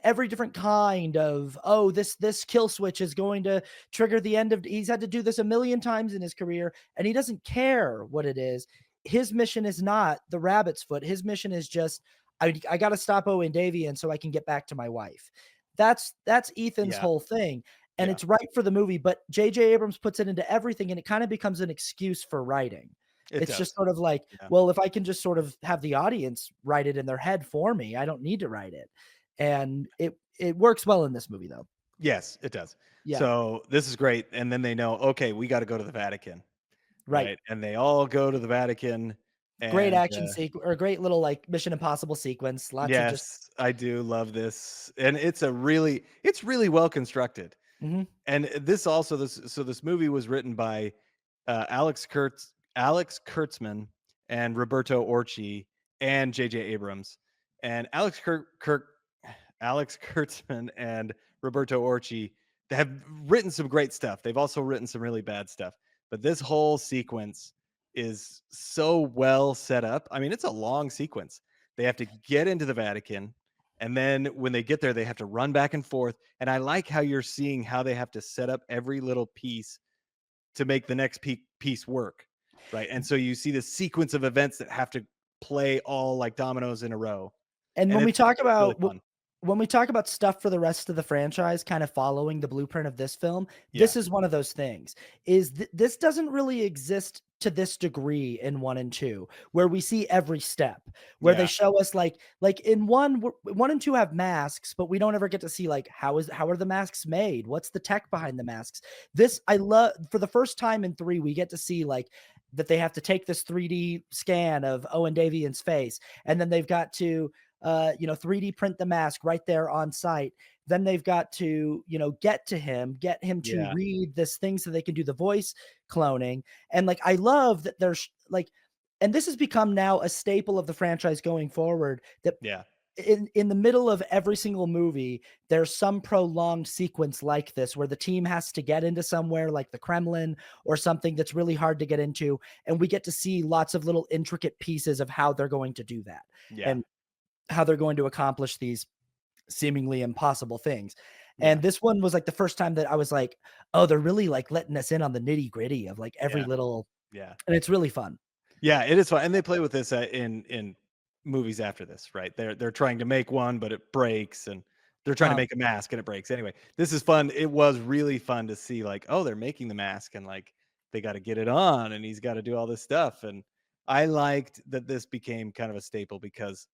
every different kind of, oh, this kill switch is going to trigger the end of, he's had to do this a million times in his career, and he doesn't care what it is. His mission is not the rabbit's foot. His mission is just, I got to stop Owen Davian so I can get back to my wife. That's Ethan's Yeah. whole thing. and Yeah, it's right for the movie, but J.J. Abrams puts it into everything, and it kind of becomes an excuse for writing. it It's just does. sort of like, Yeah. well, if I can just sort of have the audience write it in their head for me, I don't need to write it. And it works well in this movie though. Yes, it does. Yeah. So this is great. And then they know, okay, we got to go to the Vatican, Right. right? And they all go to the Vatican. Great And action sequence or great little like Mission Impossible sequence. Lots of just yes, I do love this. And it's really well constructed. mhm. And this also this movie was written by Alex Kurtzman and Roberto Orci and J.J. Abrams. And Alex Kurtzman and Roberto Orci have written some great stuff. They've also written some really bad stuff. But this whole sequence is so well set up. I mean, it's a long sequence. They have to get into the Vatican, and then when they get there, they have to run back and forth. And I like how you're seeing how they have to set up every little piece to make the next piece work, right? And so you see the sequence of events that have to play all like dominoes in a row, And and when we talk it's really about fun. when we talk about stuff for the rest of the franchise kind of following the blueprint of this film, Yeah, this is one of those things. Is this doesn't really exist to this degree in 1 and 2, where we see every step, where they yeah, show us like in 1 and 2 have masks, but we don't ever get to see like how are the masks made? What's the tech behind the masks? This I love for the first time in 3, we get to see like that they have to take this 3D scan of Owen Davian's face, and then they've got to 3D print the mask right there on site. Then they've got to, get him to yeah, read this thing so they can do the voice cloning. And like, I love that there's like, and this has become now a staple of the franchise going forward that yeah, in the middle of every single movie, there's some prolonged sequence like this where the team has to get into somewhere like the Kremlin or something that's really hard to get into. And we get to see lots of little intricate pieces of how they're going to do that. yeah, And how they're going to accomplish these seemingly impossible things. yeah, And this one was like the first time that I was like, "Oh, they're really like letting us in on the nitty-gritty of like every yeah, little," yeah. and it's really fun. Yeah, it is fun, and they play with this in movies after this, right? They're trying to make one, but it breaks, and they're trying to Uh, make a mask, and it breaks. Anyway, this is fun. It was really fun to see, like, oh, they're making the mask, and like they got to get it on, and he's got to do all this stuff. And I liked that this became kind of a staple because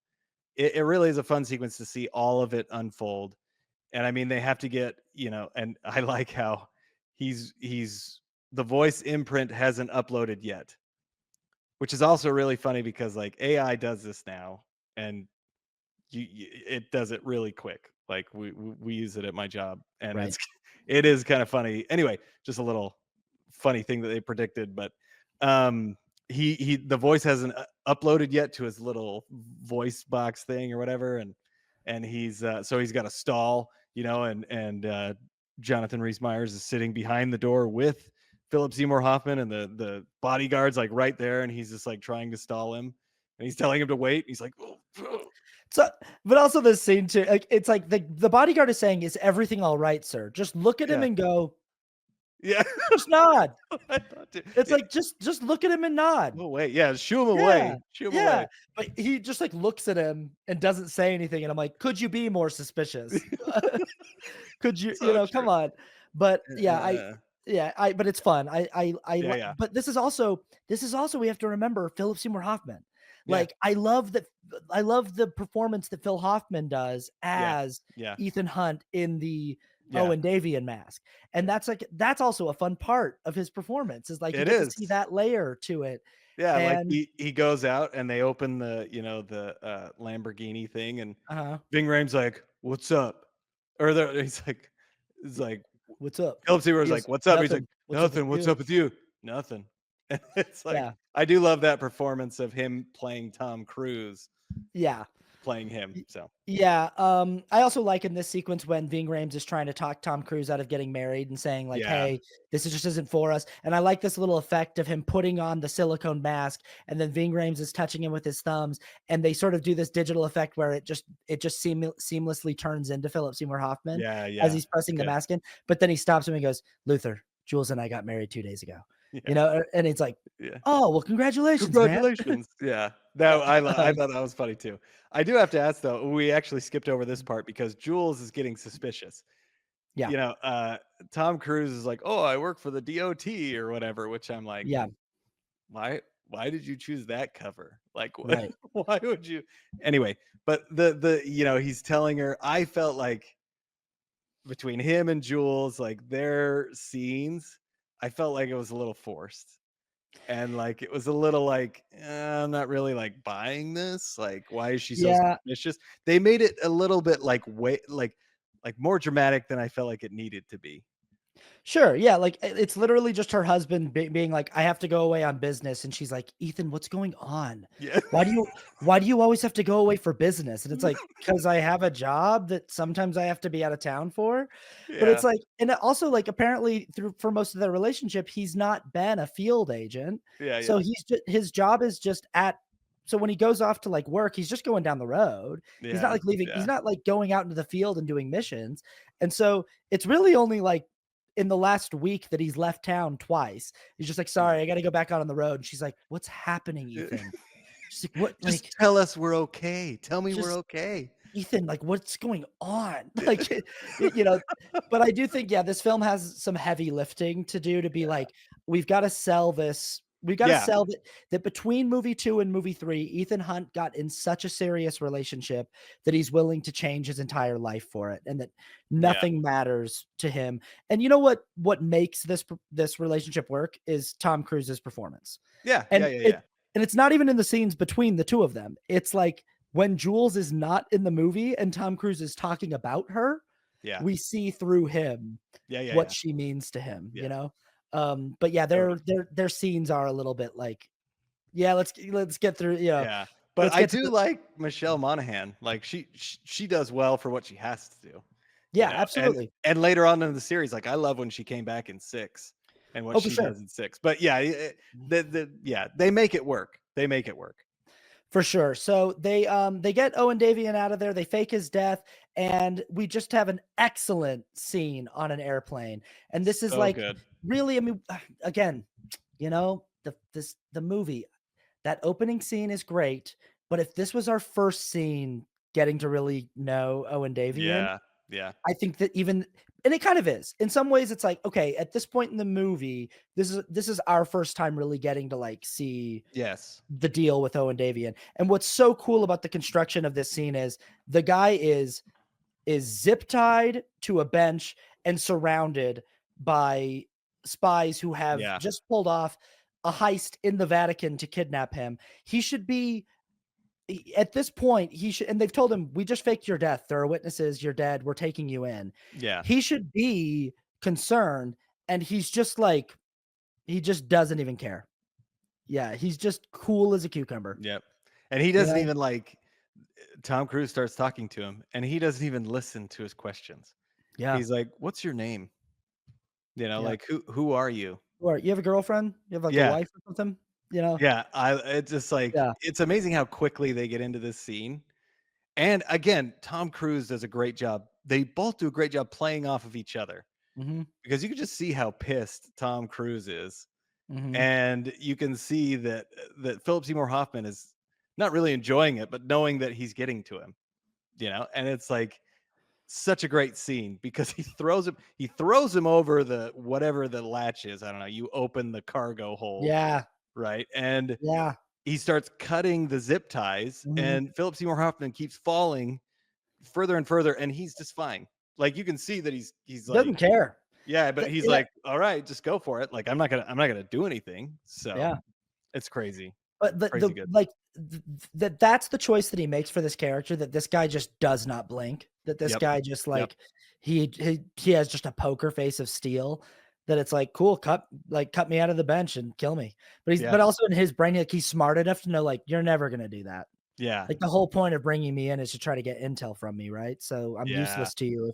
it really is a fun sequence to see all of it unfold. And I mean, they have to get, and I like how he's the voice imprint hasn't uploaded yet, which is also really funny because like AI does this now, and it does it really quick. Like we use it at my job, and right. it is kind of funny. Anyway, just a little funny thing that they predicted, but um he the voice hasn't uploaded yet to his little voice box thing or whatever, and he's so he's got a stall, and Jonathan Rhys Meyers is sitting behind the door with Philip Seymour Hoffman, and the bodyguard's like right there, and he's just like trying to stall him, and he's telling him to wait. He's like, oh, So, but also this scene too, like it's like the bodyguard is saying, "Is everything all right, sir?" Just look at him yeah, and go, yeah. just nod. I thought too. It's like just look at him and nod. Away, yeah, shoo him Yeah, away, shoo him yeah. away. But he just like looks at him and doesn't say anything, and I'm like, "Could you be more suspicious?" Could you, So come true. on. But yeah, Uh, but it's fun. yeah, yeah, But this is also we have to remember Philip Seymour Hoffman. yeah, Like I love the performance that Phil Hoffman does yeah, as yeah, Ethan Hunt in the yeah, Owen Davian mask. And yeah. that's also a fun part of his performance is like you It get to is. see that layer to it. Yeah, like And he goes out and they open the Lamborghini thing, and uh-huh. Ving Rhames like, "What's up?" Or he's like, What's up? Philip Seymour's He like, goes, "What's up?" He's like, "Nothing. What's up with "Nothing. What's you?" up with you?" "Nothing." And it's like Yeah. I do love that performance of him playing Tom Cruise, Yeah. playing him. Y So yeah, I also like in this sequence when Ving Rhames is trying to talk Tom Cruise out of getting married and saying like, yeah, "Hey, just isn't for us." And I like this little effect of him putting on the silicone mask, and then Ving Rhames is touching him with his thumbs, and they sort of do this digital effect where it just seamlessly turns into Philip Seymour Hoffman yeah, as yeah. he's It's pressing the good. mask in, but then he stops him and goes, "Luther, Jules and I got married 2 days ago." Yeah, And it's like, yeah. "Oh, well, congratulations, man." Congratulations. Yeah. No, I Um, thought that was funny too. I do have to ask though, we actually skipped over this part because Jules is getting suspicious. Yeah. Tom Cruise is like, "Oh, I work for the DOT or whatever," which I'm like, Yeah. why did you choose that cover? Like, Right. why would you? Anyway, but the he's telling her. I felt like between him and Jules, like their scenes, I felt like it was a little forced. And like it was a little like, I'm not really like buying this. Like, why is she so Yeah. suspicious? They made it a little bit like like more dramatic than I felt like it needed to be. Sure. Yeah. Like it's literally just her husband being like, I have to go away on business. And she's like, Ethan, what's going on? Yeah. Why do you, why do you always have to go away for business? And it's like, because I have a job that sometimes I have to be out of town for. But it's Yeah. like, and also like apparently through for most of their relationship, he's not been a field agent. Yeah. So Yeah. he's just, his job is just at, so when he goes off to like work, he's just going down the road. He's not Yeah. like leaving, he's Yeah. not like going out into the field and doing missions. And so it's really only like in the last week that he's left town twice. He's just like, Yeah. "Sorry, I gotta go back out on the road." And she's like, "What's happening, Ethan?" She's like, "What? Just Like, tell us we're okay. Tell me we're just okay. Ethan, like, what's going on?" Like, you know, but I do think, yeah, this film has some heavy lifting to do to be like, we've got to sell this. We've got to Yeah. sell that between movie 2 and movie 3, Ethan Hunt got in such a serious relationship that he's willing to change his entire life for it and that Yeah. nothing matters to him. And you know what makes this relationship work is Tom Cruise's performance. Yeah. Yeah. And Yeah. it Yeah. and it's not even in the scenes between the two of them. It's like when Jules is not in the movie and Tom Cruise is talking about her, Yeah. we see through him Yeah. Yeah. what Yeah. she means to him, you Yeah. know? But yeah, Totally. their scenes are a little bit like, yeah, let's get through, Yeah. But let's I get to do the like Michelle Monaghan. Like she does well for what she has to do, yeah, And absolutely. later on in the series, like I love when she came back in 6 and what Oh, for she sure. does in 6. But yeah, they make it work. They make it work. For sure. So they get Owen Davian out of there, they fake his death, and we just have an excellent scene on an airplane. And this is So like good. really, I mean, again, the movie, that opening scene is great, but if this was our first scene getting to really know Owen Davian, Yeah. Yeah. I think that even and it kind of is. In some ways, it's like, okay, at this point in the movie, this is our first time really getting to like see Yes. the deal with Owen Davian. And what's so cool about the construction of this scene is the guy is zip tied to a bench and surrounded by spies who have Yeah. just pulled off a heist in the Vatican to kidnap him. He should be at this point, he should, and they've told him, we just faked your death. There are witnesses, you're dead. We're taking you in. Yeah. He should be concerned. And he's just like, he just doesn't even care. Yeah. He's just cool as a cucumber, Yep. And he you doesn't know? even like Tom Cruise starts talking to him and he doesn't even listen to his questions. Yeah. He's like, "What's your name?" Yeah. Like who are you? Or you have a girlfriend? You have like a Yeah. wife or something? You know? Yeah, I it's just like Yeah. it's amazing how quickly they get into this scene. And again, Tom Cruise does a great job. They both do a great job playing off of each other Mhm. because you can just see how pissed Tom Cruise is. Mhm. And you can see that Philip Seymour Hoffman is not really enjoying it, but knowing that he's getting to him, And it's like such a great scene because he throws him over the whatever the latch is. I don't know. You open the cargo hold, Yeah. right? And Yeah. he starts cutting the zip ties, Mhm. and Philip Seymour Hoffman keeps falling further and further, and he's just fine. Like you can see that he's like, Doesn't care. yeah, but he's Yeah. like, all right, just go for it. Like I'm not gonna do anything. So Yeah. it's crazy, But crazy good. like that's the choice that he makes for this character, that this guy just does not blink. That this Yep, guy just yep, like he has just a poker face of steel, that it's like, cool, cut me out of the bench and kill me. yeah, But also in his brain, like he's smart enough to know like you're never gonna do that. yeah, Like the whole point of bringing me in is to try to get intel from me, right? So I'm yeah, useless to you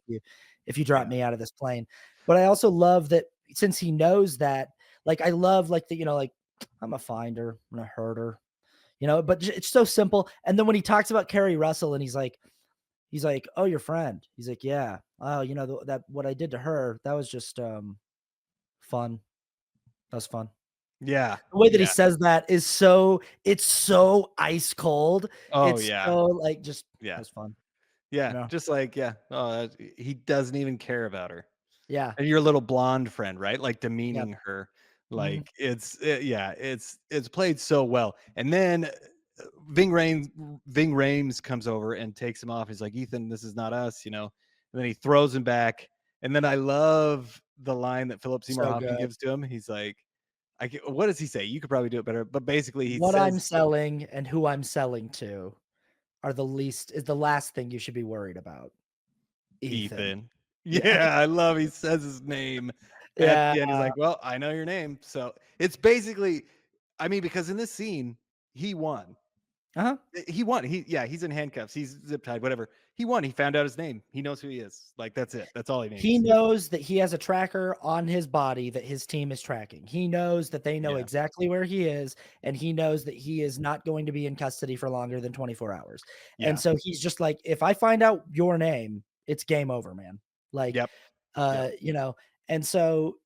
if you drop yeah, me out of this plane. But I also love that since he knows that, like I love like the, like I'm a finder, I'm a herder, but it's so simple. And then when he talks about Carrie Russell and he's like, "Oh, your friend." He's like, "Yeah. Oh, that what I did to her, that was just fun. That was fun." yeah, The way that he yeah. says that is it's so ice cold. Oh It's yeah, so like just that yeah, was fun, you yeah. know? Just like yeah. Oh, he doesn't even care about her. Yeah. And your little blonde friend, right? Like Yep. demeaning her. Mhm. Like yeah, it's played so well. And then Ving Rhames Ving Rhames comes over and takes him off. He's like, "Ethan, this is not us," you know. And then he throws him back. And then I love the line that Philip Seymour So Hoffman good. gives to him. He's like, what does he say? You could probably do it better. But basically he What I'm says, selling and who I'm selling to is the last thing you should be worried about. Ethan. Ethan. Yeah. Yeah, I love he says his name at Yeah. the end. He's like, "Well, I know your name." So it's basically, I mean, because in this scene, he won. Uh-huh. He won. He's in handcuffs. He's zip tied, whatever. He won. He found out his name. He knows who he is. Like that's it. That's all he He needs. knows that he has a tracker on his body that his team is tracking. He knows that they know Yeah. exactly where he is, and he knows that he is not going to be in custody for longer than 24 hours. And Yeah. so he's just like, if I find out your name, it's game over, man. Like, Yep. Yep. you know, and so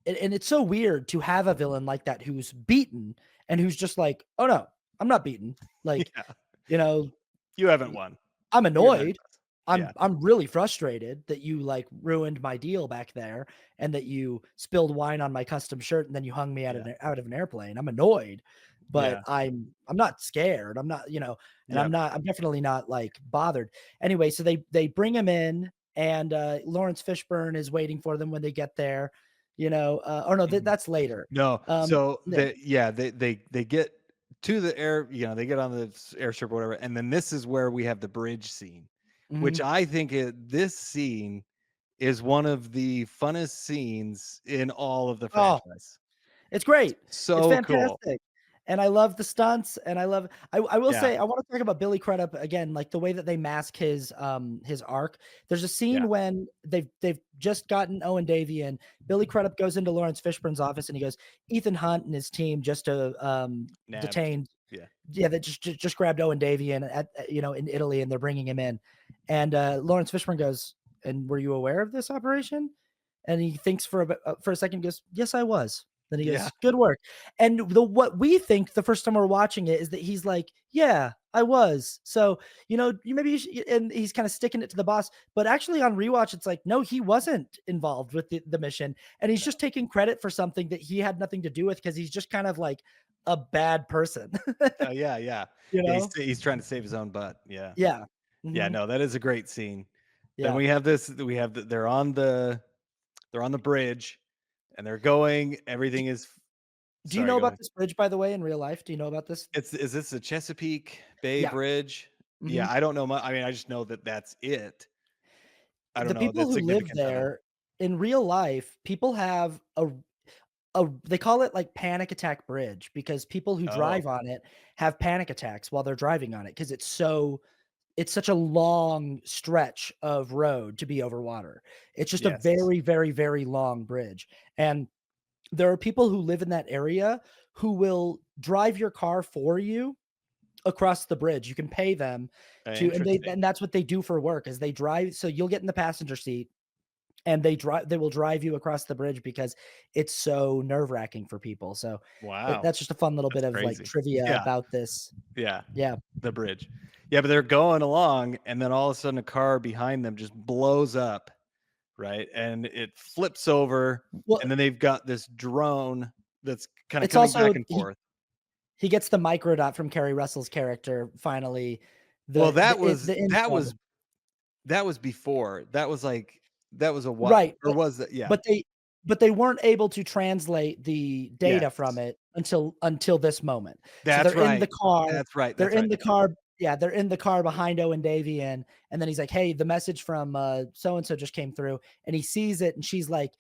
and it's so weird to have a villain like that who's beaten and who's just like, "Oh no, I'm not beaten." Like, Yeah. you know, You haven't won. I'm You're done with annoyed. us. Yeah. I'm really frustrated that you, like, ruined my deal back there and that you spilled wine on my custom shirt and then you hung me Yeah. out of an airplane. I'm annoyed, but Yeah. I'm not scared. I'm not, and Yep. I'm definitely not, like, bothered. Anyway, so they bring him in and, Lawrence Fishburne is waiting for them when they get there, oh, no, Mhm. that's later. No. So Yeah. they get to the air, they get on the airstrip or whatever, and then this is where we have the bridge scene, which Mhm. I think this scene is one of the funnest scenes in all of the Oh, franchise. it's great. It's So cool. fantastic, and I love the stunts, and I will Yeah. say, I wanna talk about Billy Crudup again, like, the way that they mask his arc. There's a Yeah. scene when they've just gotten Owen Davey in. Billy Crudup goes into Lawrence Fishburne's office, and he goes, "Ethan Hunt and his team just, Nabbed. detained." Yeah. Yeah, they just grabbed Owen Davey in in Italy, and they're bringing him in. And, Lawrence Fishburne goes, "And were you aware of this operation?" And he thinks for a second, goes, "Yes, I was." Then he Yeah. goes, "Good work." And what we think the first time we're watching it is that he's like, "Yeah, I was." So, you should, and he's kind of sticking it to the boss. But actually on rewatch, it's like, no, he wasn't involved with the mission. And he's No. just taking credit for something that he had nothing to do with because he's just kind of like a bad person. Yeah, yeah. You Yeah, know? he's trying to save his own butt. Yeah. Yeah. Yeah, Mhm. no, that is a great scene. Then Yeah. we have this we have they're on the bridge and they're going, Do everything is do you sorry, know go about ahead. this bridge, by the way, in real life? Do you know about this? Is this the Chesapeake Bay Yeah. Bridge? Yeah, Mhm. I don't know I mean, I just know that that's it. I don't The know the people who live significance of it. there, in real life, people have they call it, like, panic attack bridge because people who Oh, drive on it have panic attacks while they're driving on it because it's such a long stretch of road to be over water. It's just a yes. very, very, very long bridge, and there are people who live in that area who will drive your car for you across the bridge. You can pay them to Interesting. and that's what they do for work is they drive so you'll get in the passenger seat and they will drive you across the bridge because it's so nerve-wracking for people. So, Wow. that's just a fun little That's bit of, like, crazy. trivia Yeah, about this. yeah, Yeah. the bridge. Yeah, but they're going along, and then all of a sudden, a car behind them just blows up, right? And it flips over, Well, and then they've got this drone that's kinda it's coming also back and forth. he gets the microdot from Kerry Russell's character finally, Well, the infrared. that was before. That was a what Right, or was that yeah. but they but they weren't able to translate the data from Yes. it until this moment. So That's right. they're That's right, in the that's right. car yeah, they're in the car behind Owen Davian, and then he's like, "Hey, the message from, so and so just came through," and he sees it, and she's like,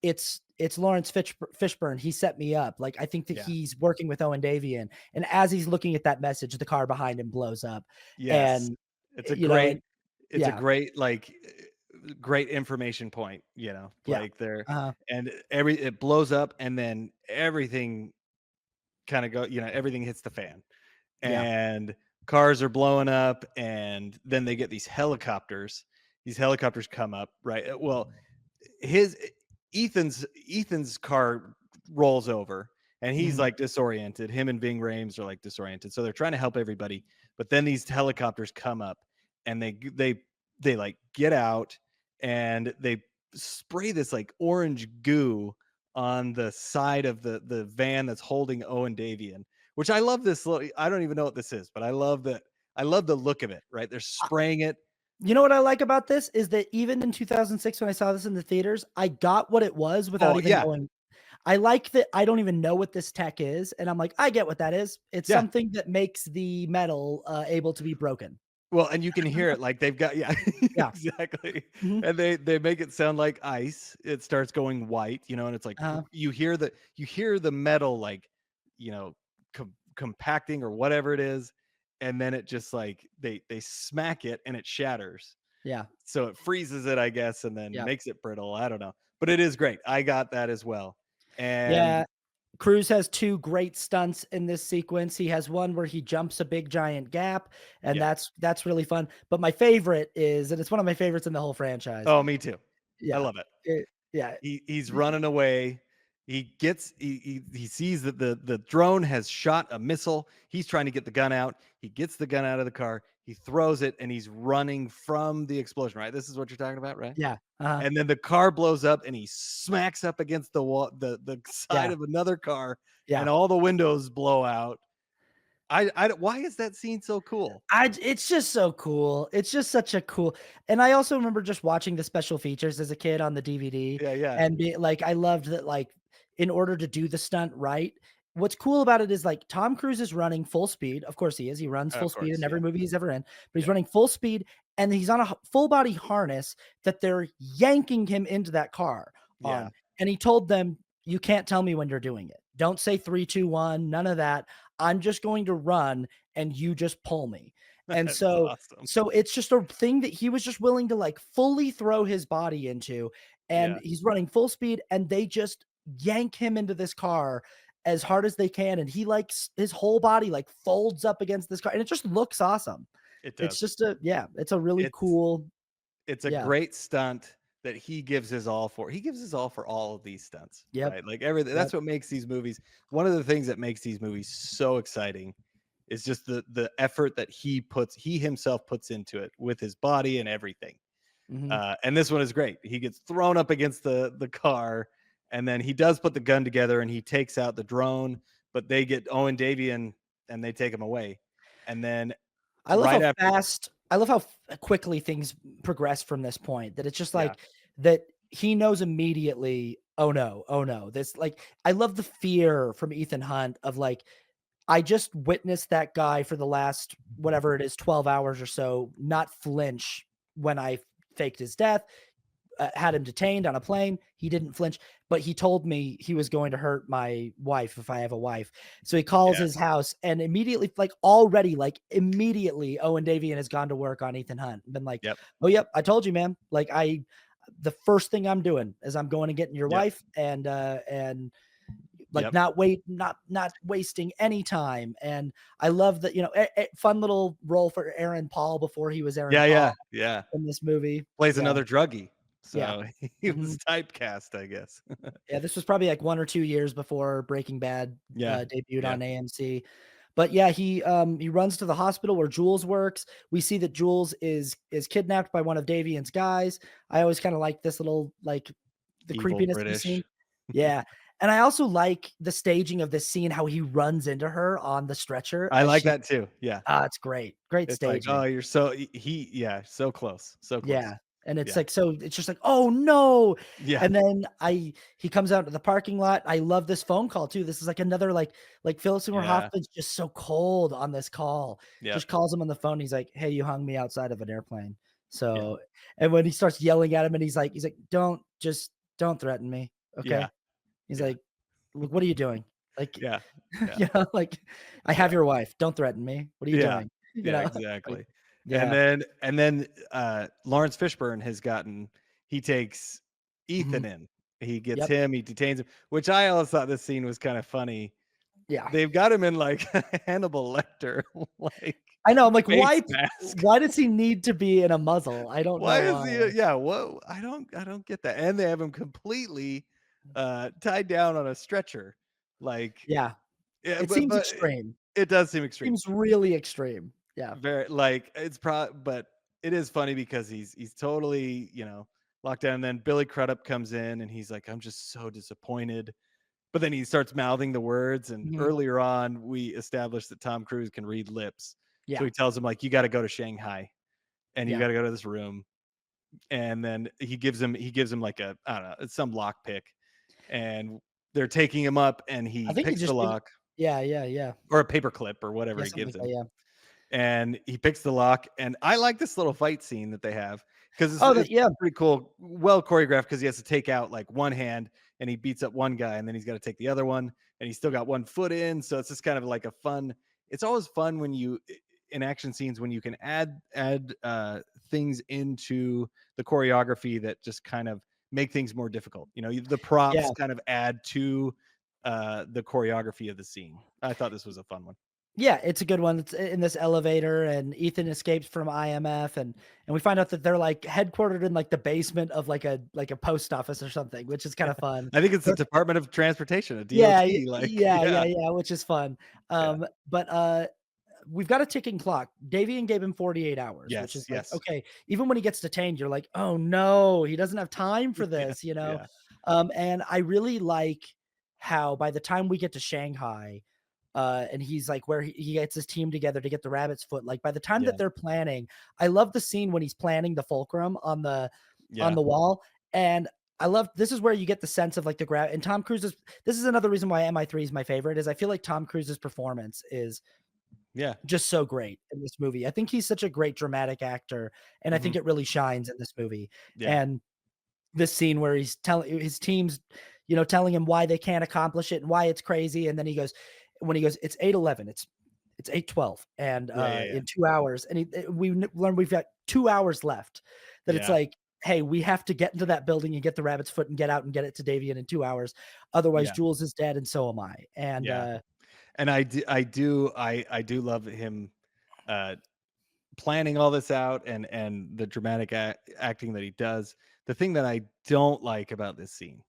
"It's Lawrence Fishburne, he set me up, like, I think that Yeah. he's working with Owen Davian," and as he's looking at that message, the car behind him blows up, Yes. and, It's a and great yeah, great information point, yeah, like there uh and it blows up and then everything kinda everything hits the fan. yeah, And cars are blowing up and then they get these helicopters. These helicopters come up, right? Well, his Ethan's car rolls over and he's mhm, like disoriented. Him and Ving Rhames are like disoriented. So they're trying to help everybody, but then these helicopters come up and they like get out and spray this like orange goo on the side of the van that's holding Owen Davian, which I love this little, I don't even know what this is, but I love that. I love the look of it, right? They're spraying it. You know what I like about this is that even in 2006 when I saw this in the theaters, I got what it was without Oh even yeah, knowing. I like that I don't even know what this tech is, and I'm like, "I get what that is. It's yeah. something that makes the metal, able to be broken." Well, and you can hear it like they've got, yeah, Yeah. exactly. Mhm. And they make it sound like ice. It starts going white, and it's like Uh-huh. you hear the metal like, you know, compacting or whatever it is, and then it just like they smack it and it shatters. Yeah. So it freezes it, I guess, and then Yeah. makes it brittle. I don't know. But it is great. I got that as well. And Yeah. Cruise has 2 great stunts in this sequence. He has one where he jumps a big giant gap, and yeah. that's really fun. But my favorite is, and it's one of my favorites in the whole franchise. Oh, me too. I Yeah. love it. Yeah. He's running away. He sees that the drone has shot a missile. He's trying to get the gun out. He gets the gun out of the car. He throws it and he's running from the explosion, right? This is what you're talking about, right? Yeah. Uh-huh. And then the car blows up and he smacks up against the wall, the side Yeah. of another car, Yeah. and all the windows blow out. Why is that scene so cool? It's just so cool. It's just such a cool, and I also remember just watching the special features as a kid on the DVD Yeah, yeah. and be like, I loved that, like, in order to do the stunt right, what's cool about it is, like, Tom Cruise is running full speed. Of course he is. He runs full Of speed in course, every yeah. movie he's ever in, but he's Yeah. running full speed and he's on a full body harness that they're yanking him into that car Yeah. on. And he told them, "You can't tell me when you're doing it. Don't say 3, 2, 1, none of that. I'm just going to run and you just pull me." And That's awesome. so it's just a thing that he was just willing to, like, fully throw his body into, and Yeah. he's running full speed, and they just yank him into this car as hard as they can, and he, like, his whole body, like, folds up against this car, and it just looks awesome. It It's does. just a yeah, it's a really It's cool it's a yeah. great stunt that he gives his all for. He gives his all for all of these stunts, Yep, right? Like everything. yep, That's what makes these movies. One of the things that makes these movies so exciting is just the effort that he himself puts into it with his body and everything. mhm. And this one is great. He gets thrown up against the car, and then he does put the gun together and he takes out the drone, but they get Owen Davian and they take him away. And then right after, I love how quickly things progress from this point, that it's just yeah, like that he knows immediately, "Oh, no. Oh, no." This like, I love the fear from Ethan Hunt of, like, I just witnessed that guy for the last, whatever it is, 12 hours or so, not flinch when I faked his death, had him detained on a plane. He didn't flinch, but he told me he was going to hurt my wife if I have a wife. So he calls yeah, his house and immediately, like already, like immediately, Owen Davian has gone to work on Ethan Hunt and been like, yep, "Oh, yep, I told you, man. Like the first thing I'm doing is I'm going and getting your yep, wife and like yep. not wasting any time." And I love that, fun little role for Aaron Paul before he was Aaron Yeah, Paul yeah, yeah. in this movie. Plays Yeah. another druggie, Yeah. so he was Mhm. typecast, I guess. Yeah, this was probably like 1 or 2 years before Breaking Bad, Yeah, debuted yeah. on AMC. But yeah, he runs to the hospital where Jules works. We see that Jules is kidnapped by one of Davian's guys. I always kinda like this little, like, the Evil creepiness of the scene. British. Yeah, and I also like the staging of this scene, how he runs into her on the stretcher I as like she that too, yeah. it's great. Great It's like, "Oh, staging. you're so," yeah, so close, so close. Yeah, and it's Yeah, like so it's just like, "Oh, no," yeah, and then he comes out to the parking lot. I love this phone call too. This is like another like Philip Seymour yeah, Hoffman's just so cold on this call. yep, Just calls him on the phone. He's like, "Hey, you hung me outside of an airplane." yeah, So, and when he starts yelling at him and he's like, Don't threaten me, yeah, okay?" He's yeah, like, "Look, what are you doing?" Like, yeah, yeah, like, "I have yeah. your wife. Don't threaten me. What are you Yeah. doing?" Yeah, Like, exactly. And yeah. then Lawrence Fishburne has gotten he takes Ethan Mhm. in. He gets Yep. him, he detains him, which I always thought this scene was kind of funny. Yeah. They've got him in like Hannibal Lecter, like I know, I'm like, face mask. why does he need to be in a muzzle? I don't Why know is why. he yeah, what I don't get that. And they have him completely tied down on a stretcher. Like Yeah, yeah, it seems but extreme. it does seem extreme. Seems really extreme. Yeah. Very like, but it is funny because he's totally, lockdown. And then Billy Crudup comes in and he's like, I'm just so disappointed. But then he starts mouthing the words. And Mhm. earlier on, we established that Tom Cruise can read lips. So Yeah, he tells him, like, you got to go to Shanghai and you yeah. got to go to this room. And then he gives him like a, I don't know, it's some lock pick. And they're taking him up and I he think he picks the just lock yeah, yeah, yeah. or a paper clip or whatever Yeah, he something gives like that, him. yeah. And he picks the lock. And I like this little fight scene that they have because Oh, it's yeah. pretty cool, well choreographed because he has to take out like one hand and he beats up one guy and then he's got to take the other one and he's still got one foot in. So it's just kind of like a fun. It's always fun when you in action scenes when you can add things into the choreography that just kind of make things more difficult. The props Yeah. kind of add to the choreography of the scene. I thought this was a fun one. Yeah, it's a good one. It's in this elevator, and Ethan escapes from IMF, and we find out that they're, like, headquartered in, like, the basement of, like a post office or something, which is kinda fun. I think it's the But Department of Transportation, a yeah, DOT, like, yeah, yeah, yeah, yeah, which is fun. yeah. But we've got a ticking clock. Davian gave him 48 hours, which Yes, is like, yes. okay, even when he gets detained, you're like, "Oh, no, he doesn't have time for Yeah, this," you know? yeah, And I really like how by the time we get to Shanghai, and he's like where he gets his team together to get the rabbit's foot, like, by the time that yeah, they're planning, I love the scene when he's planning the fulcrum on yeah. the wall, and I love this is where you get the sense of, like, the grab and Tom Cruise's this is another reason why MI3 is my favorite, is I feel like Tom Cruise's performance is Yeah, just so great in this movie. I think he's such a great dramatic actor, and I think mhm, it really shines in this movie. yeah, And this scene where he's telling his teams, telling him why they can't accomplish it and why it's crazy, and then when he goes, "It's 8:11, it's 8:12, and, yeah, yeah, yeah, in 2 hours," and we learn we've got 2 hours left, that it's yeah, like, "Hey, we have to get into that building and get the rabbit's foot and get out and get it to Davian in 2 hours. Otherwise, yeah, Jules is dead and so am I." And, yeah. And I do love him, uh, planning all this out and the dramatic acting that he does. The thing that I don't like about this scene,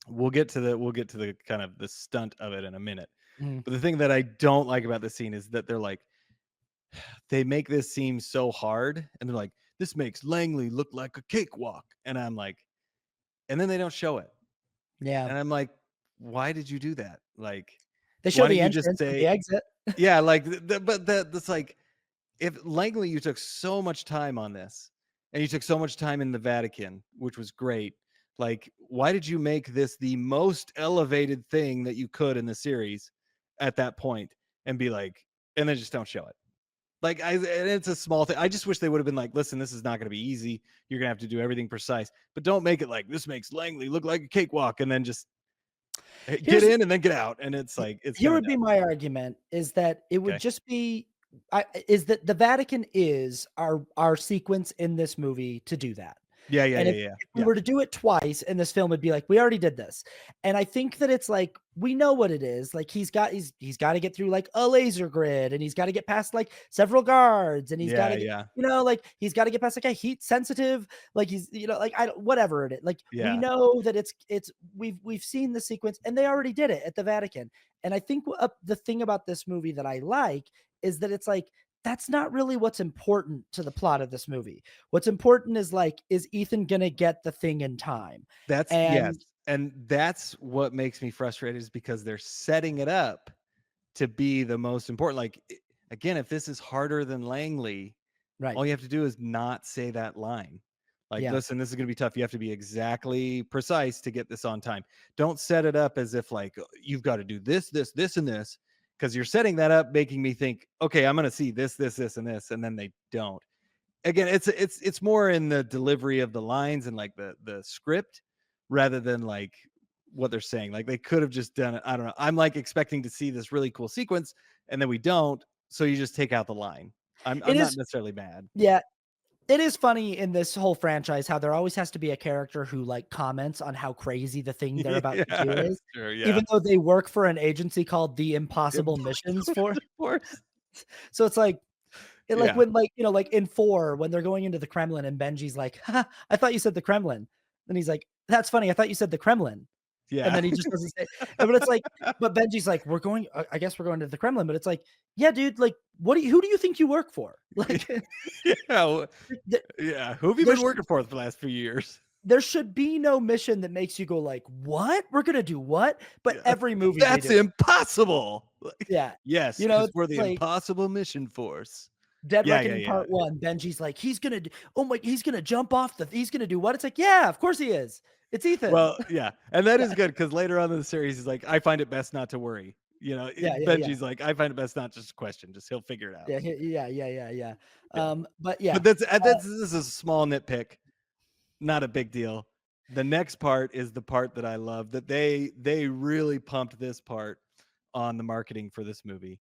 we'll get to the kind of the stunt of it in a minute. mhm, But the thing that I don't like about this scene is that they make this seem so hard and they're like, this makes Langley look like a cakewalk. And I'm like, and then they don't show it. yeah. And I'm like, why did you do that? Like, They show why the didn't you just entrance and the say, exit. yeah, like, but that's like, if Langley, you took so much time on this and you took so much time in the Vatican, which was great. Like, why did you make this the most elevated thing that you could in the series at that point and be like, and then just don't show it? Like, and it's a small thing. I just wish they would have been like, listen, this is not going to be easy. You're going to have to do everything precise, but don't make it like this makes Langley look like a cakewalk and then just get Here's in and then get out. And it's like, it's Here kind of would be dumb. my argument is that it would Okay. just be is that the Vatican is our sequence in this movie to do that. Yeah. Yeah. And Yeah. if Yeah. we Yeah. were to do it twice in this film, it'd be like, "We already did this." And I think that it's like, we know what it is. Like, he's gotta get through, like, a laser grid, and he's gotta get past, like, several guards, and he's Yeah. gotta get Yeah. like, he's gotta get past, like, a heat sensitive, like, he's like, I don't whatever it is. Like, we Yeah. know that we've seen the sequence, and they already did it at the Vatican. And I think the thing about this movie that I like is that it's like, that's not really what's important to the plot of this movie. What's important is like, is Ethan gonna get the thing in time? That's yes, And and that's what makes me frustrated is because they're setting it up to be the most important. Like, again, if this is harder than Langley, right. all you have to do is not say that line. Like, Yeah. listen, this is going to be tough. You have to be exactly precise to get this on time. Don't set it up as if like you've got to do this, this, this, and this, because you're setting that up, making me think, okay, I'm going to see this, this, this, and this, and then they don't. Again, it's more in the delivery of the lines and like the script rather than like what they're saying. Like they could have just done it. I don't know. I'm like expecting to see this really cool sequence and then we don't. So you just take out the line. I'm It I'm not is necessarily mad. yeah, it is funny in this whole franchise how there always has to be a character who, like, comments on how crazy the thing they're about to do Yeah, is, sure. Yeah. even though they work for an agency called the Impossible Missions Impossible for force. so it's like like Yeah. when, like, like in 4, when they're going into the Kremlin and Benji's like, "Ha, I thought you said the Kremlin." And he's like, "That's funny, I thought you said the Kremlin." And Yeah. then he just doesn't say but it's like but Benji's like, "We're going I guess we're going to the Kremlin," but it's like, "Yeah, dude, like, who do you think you work for?" Like, Yeah, th yeah. Who have you there been should working for the last few years? there should be no mission that makes you go like, "What? We're gonna do what?" But Yeah. every movie they That's do it. impossible. Like, Yeah. yes, You know, because it's we're the like impossible mission force. Dead Yeah, yeah, Reckoning yeah. Part 1, Benji's like, he's gonna jump off he's gonna do what?" It's like, "Yeah, of course he is. It's Ethan." Well, yeah, and that Yeah. is good because later on in the series, he's like, "I find it best not to worry." Yeah, yeah, yeah. Benji's like, "I find it best not just to question, just he'll figure it out." Yeah, yeah. Yeah, But but yeah, that's this is a small nitpick, not a big deal. The next part is the part that I love that they really pumped this part on the marketing for this movie.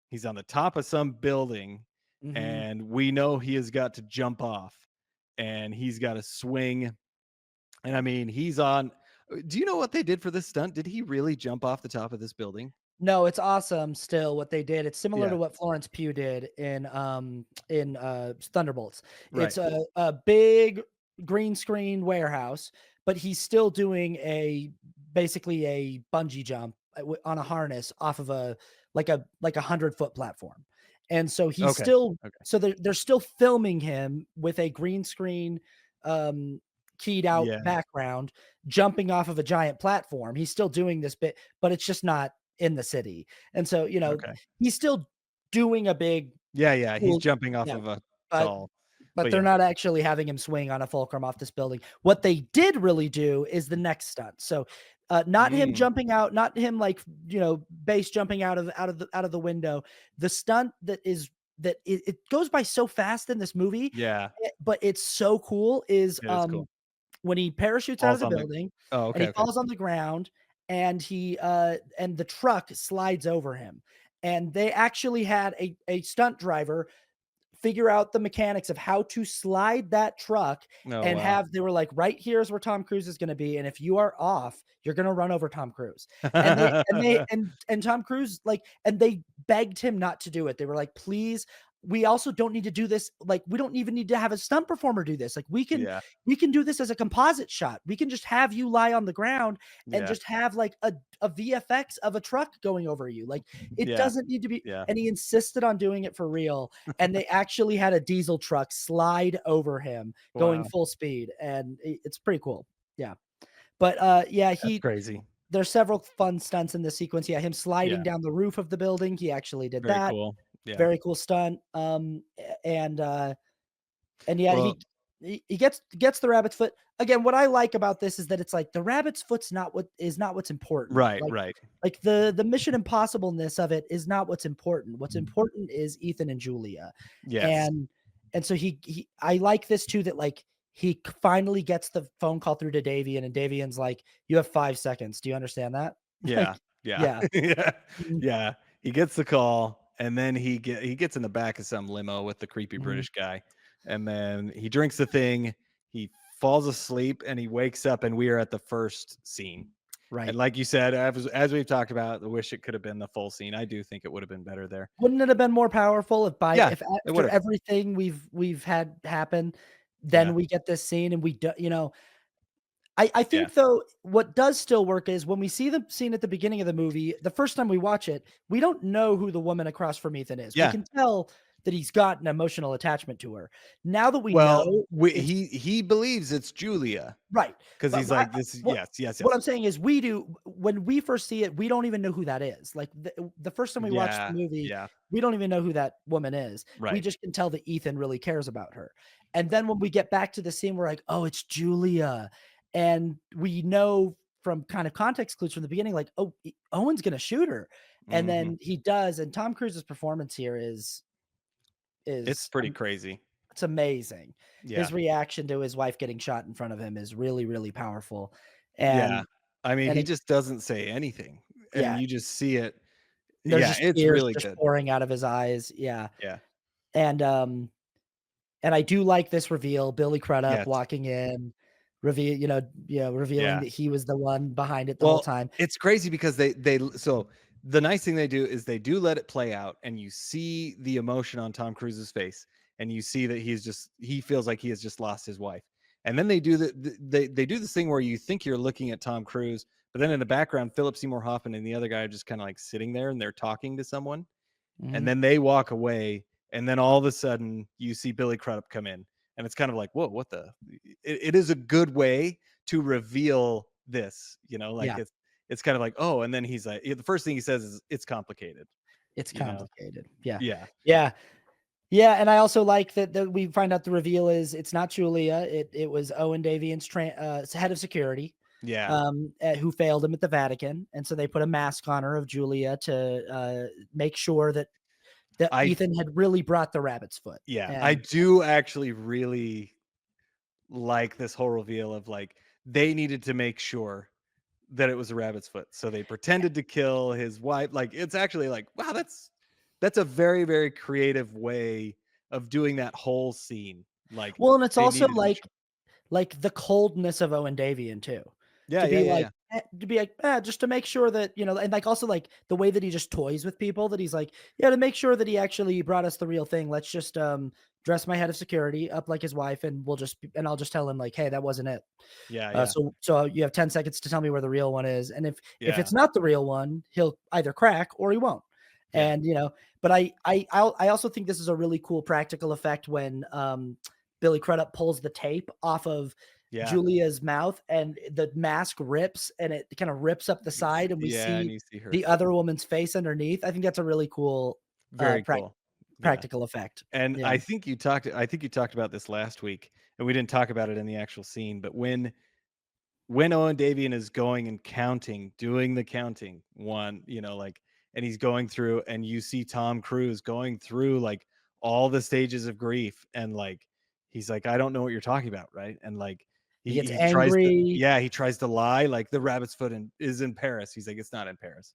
He's on the top of some building, mhm. and we know he has got to jump off, and he's got to swing. And I mean, he's on. Do you know what they did for this stunt? Did he really jump off the top of this building? No, it's awesome still what they did. It's similar Yeah. to what Florence Pugh did in Thunderbolts. Right. It's a big green screen warehouse, but he's still doing basically a bungee jump on a harness off of a 100-foot platform. And so he's Okay. still Okay. so they're still filming him with a green screen um keyed out Yeah. background jumping off of a giant platform. He's still doing this bit, but it's just not in the city. And so, Okay. he's still doing a big Yeah. Yeah. He's cool jumping off yeah, of a but tall. but But they're yeah. not actually having him swing on a fulcrum off this building. What they did really do is the next stunt. So, not him Mm, jumping out, not him like, base jumping out of the window. The stunt that it goes by so fast in this movie, yeah. but it's so cool is, It is cool. when he parachutes out of Falls the on the. building Oh. and Okay. he Okay. falls on the ground and and the truck slides over him. And they actually had a stunt driver figure out the mechanics of how to slide that truck Oh and wow. they were like, right here's where Tom Cruise is going to be. And if you are off, you're going to run over Tom Cruise. And Tom Cruise, like, and they begged him not to do it. They were like, please, we also don't need to do this. Like, we don't even need to have a stunt performer do this. Like, Yeah. we can do this as a composite shot. We can just have you lie on the ground and Yeah. just have like a VFX of a truck going over you. Like, it Yeah. doesn't need to be. Yeah. And he insisted on doing it for real, and they actually had a diesel truck slide over him going Wow. full speed, and it's pretty cool. Yeah. But, yeah, That's crazy. there's several fun stunts in the sequence. Yeah, him sliding Yeah. down the roof of the building, he actually did Very that. cool. Yeah. Very cool stunt. And yeah, Well. he gets the rabbit's foot. Again, what I like about this is that it's like the rabbit's foot's not what's important. Right. Right. Like the Mission Impossible-ness of it is not what's important. What's important is Ethan and Julia. Yes. And so he I like this too that like he finally gets the phone call through to Davian and Davian's like, "You have 5 seconds. Do you understand that?" Yeah. Like, Yeah. yeah. Yeah. Mhm, Yeah. He gets the call, and then he gets in the back of some limo with the creepy mhm, British guy, and then he drinks the thing, he falls asleep, and he wakes up, and we are at the first scene. And right. like you said, as we've talked about, I wish it could have been the full scene. I do think it would have been better there. Wouldn't it have been more powerful Yeah, if it would after have. everything we've had happen, Yeah. then we get this scene and we do I Yeah. think though, what does still work is when we see the scene at the beginning of the movie, the first time we watch it, we don't know who the woman across from Ethan is. We Yeah. can tell that he's got an emotional attachment to her. Now that we Well, know, it's he believes it's Julia right. because But he's like, this is yes, yes, what yes. I'm saying is we do when we first see it, we don't even know who that is. Like the first time we watched the Yeah. movie, Yeah. we don't even know who that woman is. We Right. just can tell that Ethan really cares about her. And then when we get back to the scene, we're like, oh, it's Julia. And we know from kind of context clues from the beginning, like, oh, Owen's gonna shoot her. And Mhm. then he does, and Tom Cruise's performance here It's is pretty crazy. it's amazing. Yeah. His reaction to his wife getting shot in front of him is really, really powerful. Yeah. And I mean, and he it just doesn't say anything, and yeah, you just see it. there's Yeah, just it's tears really just good. pouring out of his eyes, yeah, Yeah. and, I do like this reveal, Billy Crudup Yes. walking in, revealing Yeah. that he was the one behind it the whole Well, time. it's crazy because so the nice thing they do is they do let it play out, and you see the emotion on Tom Cruise's face, and you see that he feels like he has just lost his wife. And then they do they do this thing where you think you're looking at Tom Cruise, But then in the background, Philip Seymour Hoffman and the other guy are just kind of like sitting there and they're talking to someone. And Mhm. then they walk away. And then all of a sudden you see Billy Crudup come in. And it's kind of like, whoa, what the? It is a good way to reveal this, like Yeah, it's kind of like, oh, and then he's like, the first thing he says is it's complicated, it's you know? complicated. Yeah. Yeah. Yeah. Yeah, and I also like that we find out the reveal is it's not Julia. It was Owen Davian's head of security, Yeah. who failed him at the Vatican, and so they put a mask on her of Julia to make sure that I Ethan had really brought the rabbit's foot. Yeah, I And do actually really like this whole reveal of like they needed to make sure that it was a rabbit's foot. So they pretended to kill his wife. Like it's actually like, wow, that's a very, very creative way of doing that whole scene. Like well, and it's they also needed to make sure. like the coldness of Owen Davian too. Yeah, To yeah, be yeah, like yeah. to be like, just to make sure that, and like also like the way that he just toys with people that he's like, yeah, to make sure that he actually brought us the real thing. Let's just dress my head of security up like his wife and I'll just tell him like, hey, that wasn't it. Yeah, yeah. So you have 10 seconds to tell me where the real one is. And if Yeah. it's not the real one, he'll either crack or he won't. Yeah. And but I also think this is a really cool practical effect when Billy Crudup pulls the tape off of Yeah. Julia's mouth and the mask rips and it kind of rips up the side and we Yeah, and see you see her the face. other woman's face underneath. I think that's a really cool Very cool. Yeah. practical effect. And Yeah. I think you talked about this last week, and we didn't talk about it in the actual scene, but when Owen Davian is going and counting, doing the counting one, like, and he's going through, and you see Tom Cruise going through like all the stages of grief, and like he's like, I don't know what you're talking about, right? And like He he gets he tries to, angry. yeah, he tries to lie, like the rabbit's foot is in Paris. He's like, it's not in Paris.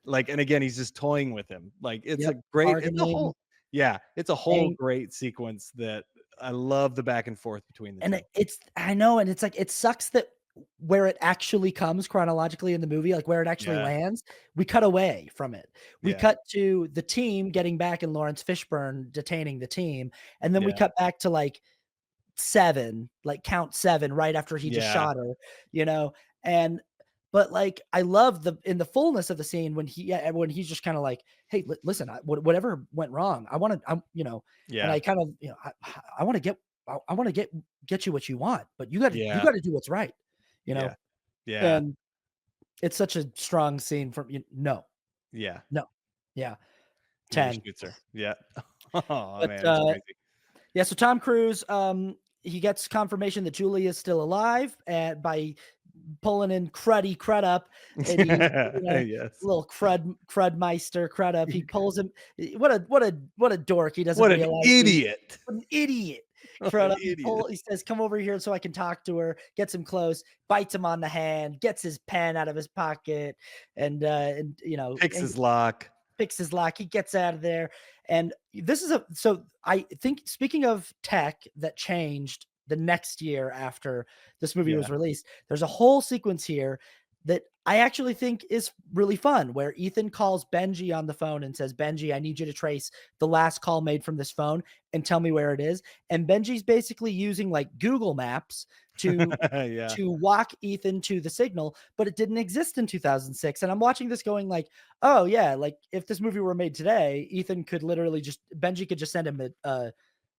Like, and again, he's just toying with him. Like, Yep. it's a Bargaining. whole, yeah, it's a whole Ang- great sequence that I love the back and forth between the and two. it's I know, and it's like it sucks that where it actually comes chronologically in the movie, like where it actually Yeah, lands, we cut away from it. We yeah, cut to the team getting back and Lawrence Fishburne detaining the team, and then we yeah, cut back to like 7, like count 7 right after he just yeah, shot her, you know? And but like I love the in the fullness of the scene when when he's just kind of like, "Hey, listen, whatever went wrong, I want to and yeah, I kind of, I want to I want to get you what you want, but you yeah, got to do what's right, you know? yeah, yeah, And it's such a strong scene from no. yeah. No. Yeah. When he 10. shoots her. Yeah. Oh But man, it's crazy. yeah, so Tom Cruise, he gets confirmation that Julie is still alive by pulling in Cruddy Crudup, and Yes. little Crudmeister Crudup. He pulls him. What a dork. He doesn't What an realize idiot. what an idiot. What an Crudup. idiot. He says, "Come over here so I can talk to her." Gets him close, bites him on the hand, gets his pen out of his pocket, and Picks his lock. picks his lock. He gets out of there. And this is so I think speaking of tech that changed the next year after this movie was Yeah. released, there's a whole sequence here that I actually think is really fun where Ethan calls Benji on the phone and says, Benji, I need you to trace the last call made from this phone and tell me where it is. And Benji's basically using like Google Maps to Yeah. walk Ethan to the signal, but it didn't exist in 2006. And I'm watching this going like, oh yeah, like if this movie were made today, Ethan could literally just Benji could just send him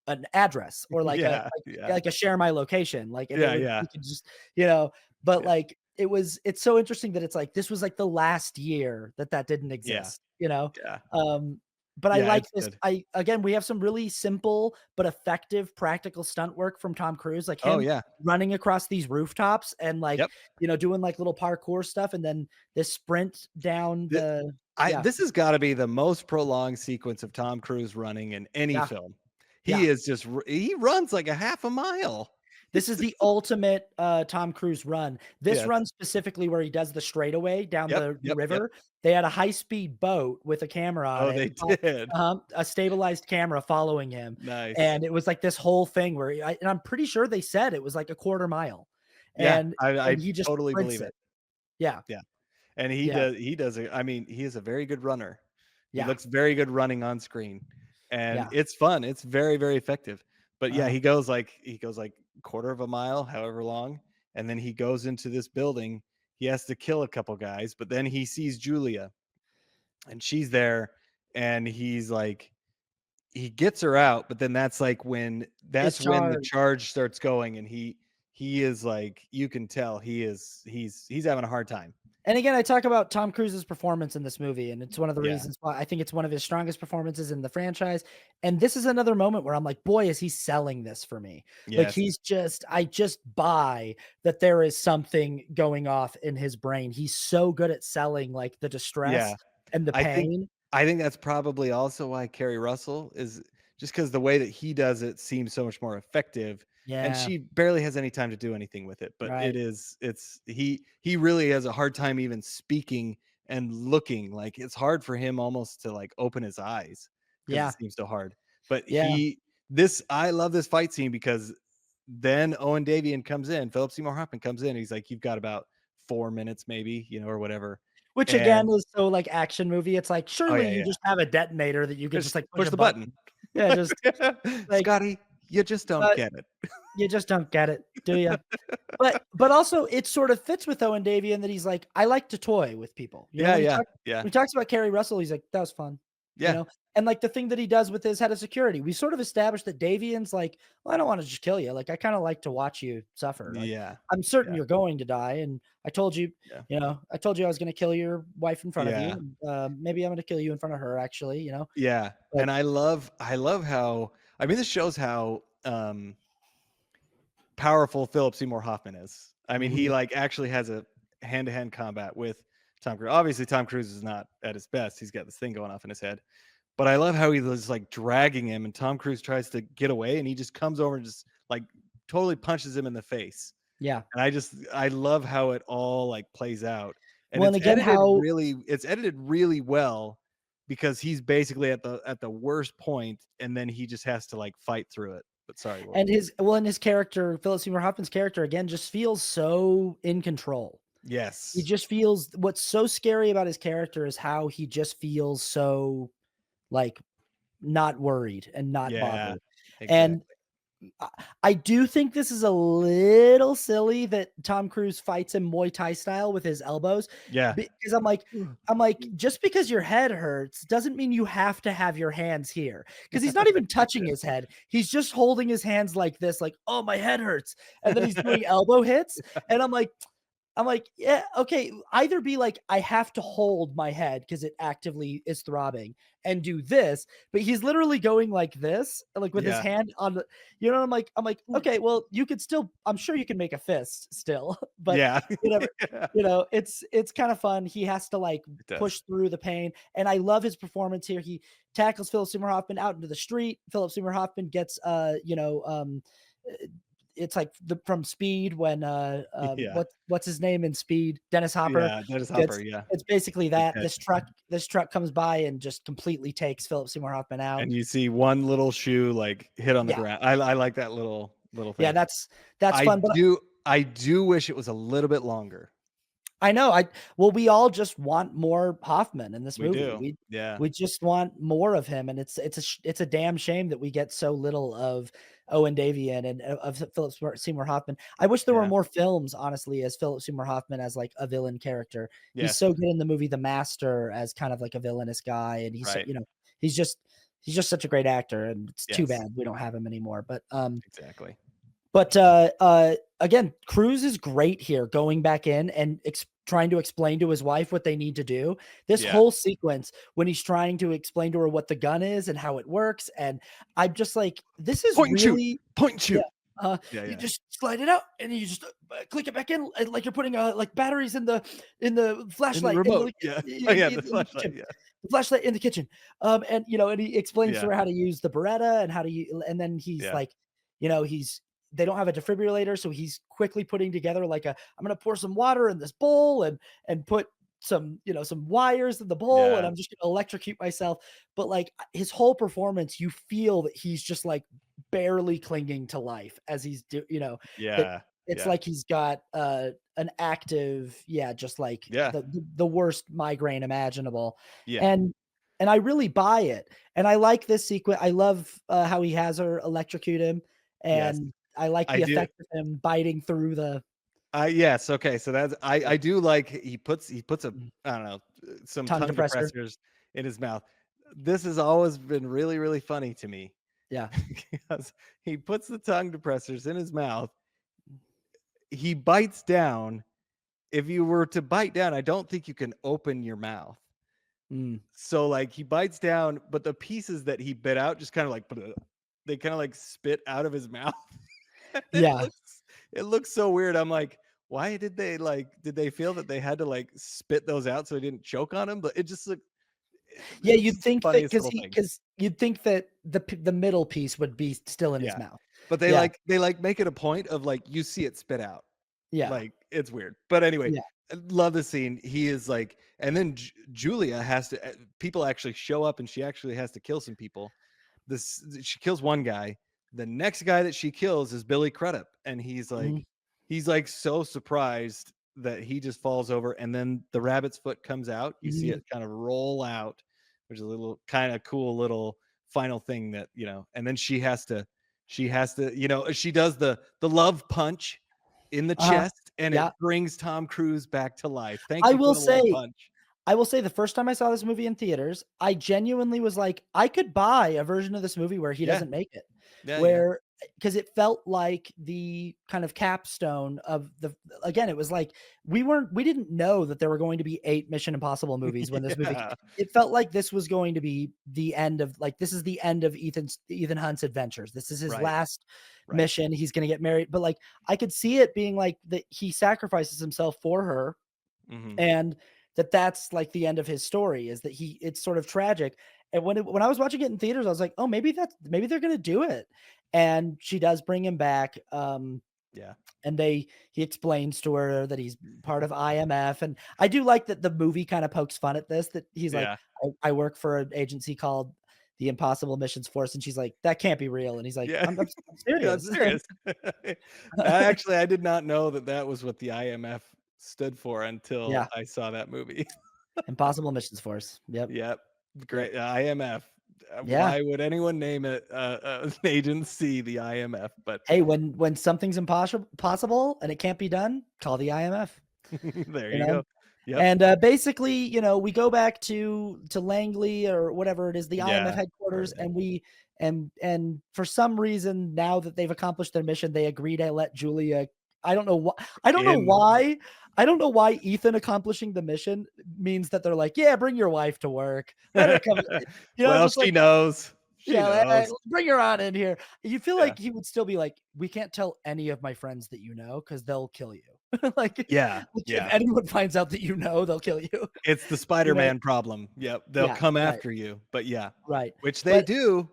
an address or like Yeah. Yeah. like a share my location, like, and it Yeah. would Yeah. you could just but Yeah. like it's so interesting that it's like this was like the last year that didn't Yeah. exist, Yeah. but I Yeah. like It's this. good. Again, we have some really simple but effective practical stunt work from Tom Cruise, like Oh him yeah. running across these rooftops and like, Yep. doing like little parkour stuff and then this sprint down Th- the I yeah, This has got to be the most prolonged sequence of Tom Cruise running in any yeah, film. yeah. He runs like a half a mile. This is the ultimate, Tom Cruise run. This Yes. run specifically where he does the straightaway down Yep. the Yep. Yep. river, they had a high-speed boat with a camera on Oh, it, they did. a stabilized camera following him, Nice. and it was like this whole thing where and I'm pretty sure they said it was like a quarter mile, Yeah. and I he just totally sprints believe it. it. Yeah, Yeah. And yeah, I mean, he is a very good runner. He yeah, looks very good running on screen, and yeah, it's fun. It's very, very effective. But yeah, uh he goes like quarter of a mile, however long, and then he goes into this building, he has to kill a couple guys, but then he sees Julia and she's there, and he's like, he gets her out, but then His that's when the charge. charge starts going, and he is like, you can tell he's having a hard time. And again, I talk about Tom Cruise's performance in this movie, and it's one of the Yeah. reasons why I think it's one of his strongest performances in the franchise. And this is another moment where I'm like, boy, is he selling this for me. Like Yes. he's just, I just buy that there is something going off in his brain. He's so good at selling like the distress Yeah. and the I think pain. I think that's probably also why Carrie Russell is, just because the way that he does it seems so much more effective, and Yeah, she barely has any time to do anything with it. But right. it's he really has a hard time even speaking and looking. Like, it's hard for him almost to like open his eyes because it Yeah, seems so hard. But yeah. I love this fight scene because then Owen Davian comes in, Philip Seymour Hoffman comes in. He's like, you've got about 4 minutes, maybe, or whatever. Which again And is so like action movie. It's like oh surely yeah, you yeah. just have a detonator that you could just Just like push push a the button. button. Yeah, just like, Scotty, you just don't but get it. you just don't get it, do you? But also it sort of fits with Owen Davian that he's like, "I like to toy with people." You know, Yeah, yeah, yeah, when he talks about Carrie Russell, he's like, "That was fun." You yeah, know? And like the thing that he does with his head of security, we sort of established that Davian's like, "Well, I don't wanna just kill you. Like, I kinda like to watch you suffer. Like, yeah, I'm certain yeah, you're going to die, and I told you, yeah, I told you I was gonna kill your wife in front of you, yeah, and, maybe I'm gonna kill you in front of her actually," you know? yeah. But And I love how, I mean, this shows how powerful Philip Seymour Hoffman is. I mean, he mhm. like actually has a hand-to-hand combat with Tom Cruise. Obviously, Tom Cruise is not at his best. He's got this thing going off in his head. But I love how he was like dragging him, and Tom Cruise tries to get away, and he just comes over and just like totally punches him in the face. Yeah. And I love how it all like plays out. And Well, and again, how it's edited really well, because he's basically at the worst point, and then he just has to like fight through it. But sorry, what were and you saying? his character, Philip Seymour Hoffman's character, again, just feels so in control. He Yes. just feels what's so scary about his character is how he just feels so, like, not worried and not Yeah. bothered, and Exactly. I I do think this is a little silly that Tom Cruise fights him Muay Thai style with his elbows, Yeah. because I'm like, just because your head hurts doesn't mean you have to have your hands here. Because he's not even touching his head. He's just holding his hands like this, like, "Oh, my head hurts." And then he's doing elbow hits, and I'm like, yeah, okay. Either be like, I have to hold my head because it actively is throbbing and do this, but he's literally going like this, like with his Yeah. hand on the, I'm like, okay, well, you could still, I'm sure you can make a fist still, but Yeah. whatever, Yeah. it's kind of fun. He has to like It does. push through the pain. And I love his performance here. He tackles Philip Seymour Hoffman out into the street. Philip Seymour Hoffman gets, it's like from Speed when Yeah. what's his name in Speed? Dennis Hopper Yeah. Dennis Hopper. gets Yeah. it's basically Good that. catch. This truck comes by and just completely takes Philip Seymour Hoffman out. And you see one little shoe like hit on the Yeah. ground. I like that little Yeah, thing. that's fun. But I do wish it was a little bit longer. I know. Well, we all just want more Hoffman in this We movie. do. We Yeah. we just want more of him, and it's a damn shame that we get so little of Owen Davian and of Philip Seymour Hoffman. I wish there were Yeah. more films, honestly, as Philip Seymour Hoffman as like a villain character. He's Yes. so good in the movie The Master as kind of like a villainous guy, and Right. he's just he's just such a great actor, and it's too Yes. bad we don't have him anymore. Exactly. Again, Cruz is great here, going back in and trying to explain to his wife what they need to do. This Yeah. whole sequence when he's trying to explain to her what the gun is and how it works, and I'm just like, this is Point and shoot. really Point and yeah. shoot. Yeah. You Yeah. just slide it out and you just click it back in, like you're putting like batteries in the In the flashlight remote. Yeah. Oh yeah. The in the flashlight. kitchen. Yeah. The flashlight in the kitchen. And he explains to Yeah. her how to use the Beretta and how to and then he's Yeah. like, he's they don't have a defibrillator, so he's quickly putting together like I'm gonna pour some water in this bowl and put some wires in the bowl, and Yeah. I'm just gonna electrocute myself. But like his whole performance, you feel that he's just like barely clinging to life as that Yeah. it's Yeah. like he's got an active, yeah, just like Yeah. the worst migraine imaginable. Yeah. And I really buy it. And I like this sequence. I love how he has her electrocute him, Yes. and I like I the do. effect of him biting through the Yes, okay, so that's Yeah. I do like he puts a Mm. I don't know, some Tongue tongue depressor. depressors in his mouth. This has always been really, really funny to me Yeah. because he puts the tongue depressors in his mouth, he bites down. If you were to bite down, I don't think you can open your mouth. Mm. So, like, he bites down, but the pieces that he bit out just kinda like they kinda, like, spit out of his mouth. It Yeah. looks it looks so weird. I'm like, "Why did they, like did they feel that they had to, like, spit those out so he didn't choke on him?" But it just looked Yeah, it's you'd just the think that funniest little thing. because you'd think that the middle piece would be still in his Yeah. mouth. But Yeah. they, like, make it a point of, like, you see it spit out. Yeah. Like, it's weird. But anyway, Yeah. I love the scene. He is like and then Julia has to people actually show up and she actually has to kill some people. This she kills one guy. The next guy that she kills is Billy Crudup, and Mhm. he's like so surprised that he just falls over, and then the rabbit's foot comes out. You see Mhm. it kind of roll out, which is a little kind of cool little final thing that and then she does the love punch in the Uh-huh. chest, and Yeah. it brings Tom Cruise back to life. Thank I you for will the love say punch. I will say the first time I saw this movie in theaters, I genuinely was like, I could buy a version of this movie where he Yeah, doesn't make it. yeah. Where because it felt like the kind of capstone of the again, it was like we didn't know that there were going to be 8 Mission Impossible movies when this movie Yeah. it felt like this was going to be the end of like this is the end of Ethan Hunt's adventures. This is his Right, last right. mission. He's gonna get married. But like I could see it being like that he sacrifices himself for her Mhm. and that's like the end of his story is that it's sort of tragic. And when I was watching it in theaters, I was like, oh, maybe they're gonna do it. And she does bring him back. Yeah. And he explains to her that he's part of IMF. And I do like that the movie kind of pokes fun at this, that he's like, Yeah. I work for an agency called the Impossible Missions Force. And she's like, that can't be real. And he's like, Yeah. I'm Yeah, I'm serious. serious. I did not know that that was what the IMF stood for until Yeah. I saw that movie. Impossible Missions Force. Yep. Yep. Yep. Great. IMF. Yeah. Why would anyone name it an agency the IMF? But Hey, when something's impossible possible and it can't be done, call the IMF, there you you know? go. Yep. And, basically, we go back to Langley or whatever it is, the IMF Yeah. headquarters, Wherever it is. and we and for some reason, now that they've accomplished their mission, they agree to let Julia I don't know why. I don't know In. why I don't know why Ethan accomplishing the mission means that they're like, "Yeah, bring your wife to work. Let her come." Well, Just she like knows. She yeah, knows. bring her on in here. You feel Yeah. like he would still be like, "We can't tell any of my friends that you know because 'cause they'll kill you." Like Yeah. if Yeah. anyone finds out that you know, they'll kill you, It's the you know? Spider-Man problem. Yep. They'll Yeah, come right, after you. But yeah, right. which they But do.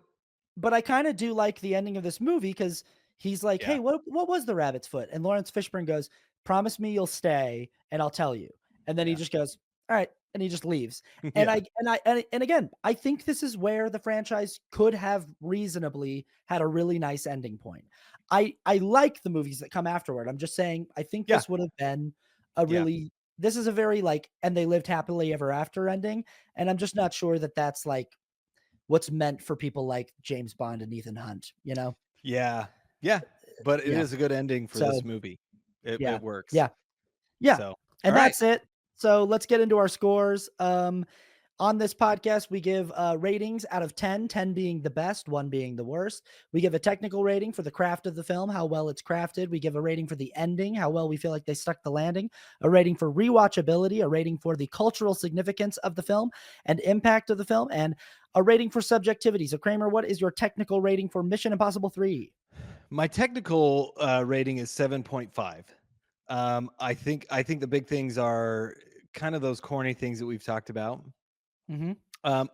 I kinda do like the ending of this movie because he's like, "Hey, Yeah. what was the rabbit's foot?" And Lawrence Fishburne goes, "Promise me you'll stay, and I'll tell you." And then he Yeah. just goes, "Alright," and he just leaves. And Yeah. and again, I think this is where the franchise could have reasonably had a really nice ending point. I like the movies that come afterward. I'm just saying, I think Yeah. this would have been a Yeah. really this is a very, like, "and they lived happily ever after" ending, and I'm just not sure that that's, like, what's meant for people like James Bond and Ethan Hunt, you know? Yeah. Yeah. But it Yeah. is a good ending for So, this movie. It yeah. works. Yeah. Yeah. So, all And right. that's it. So let's get into our scores. On this podcast, we give ratings out of 10, 10 being the best, 1 being the worst. We give a technical rating for the craft of the film, how well it's crafted. We give a rating for the ending, how well we feel like they stuck the landing, a rating for rewatchability, a rating for the cultural significance of the film and impact of the film, and a rating for subjectivity. So, Kramer, what is your technical rating for Mission Impossible 3? My technical rating is 7.5. I think the big things are kind of those corny things that we've talked about. Mm-hmm.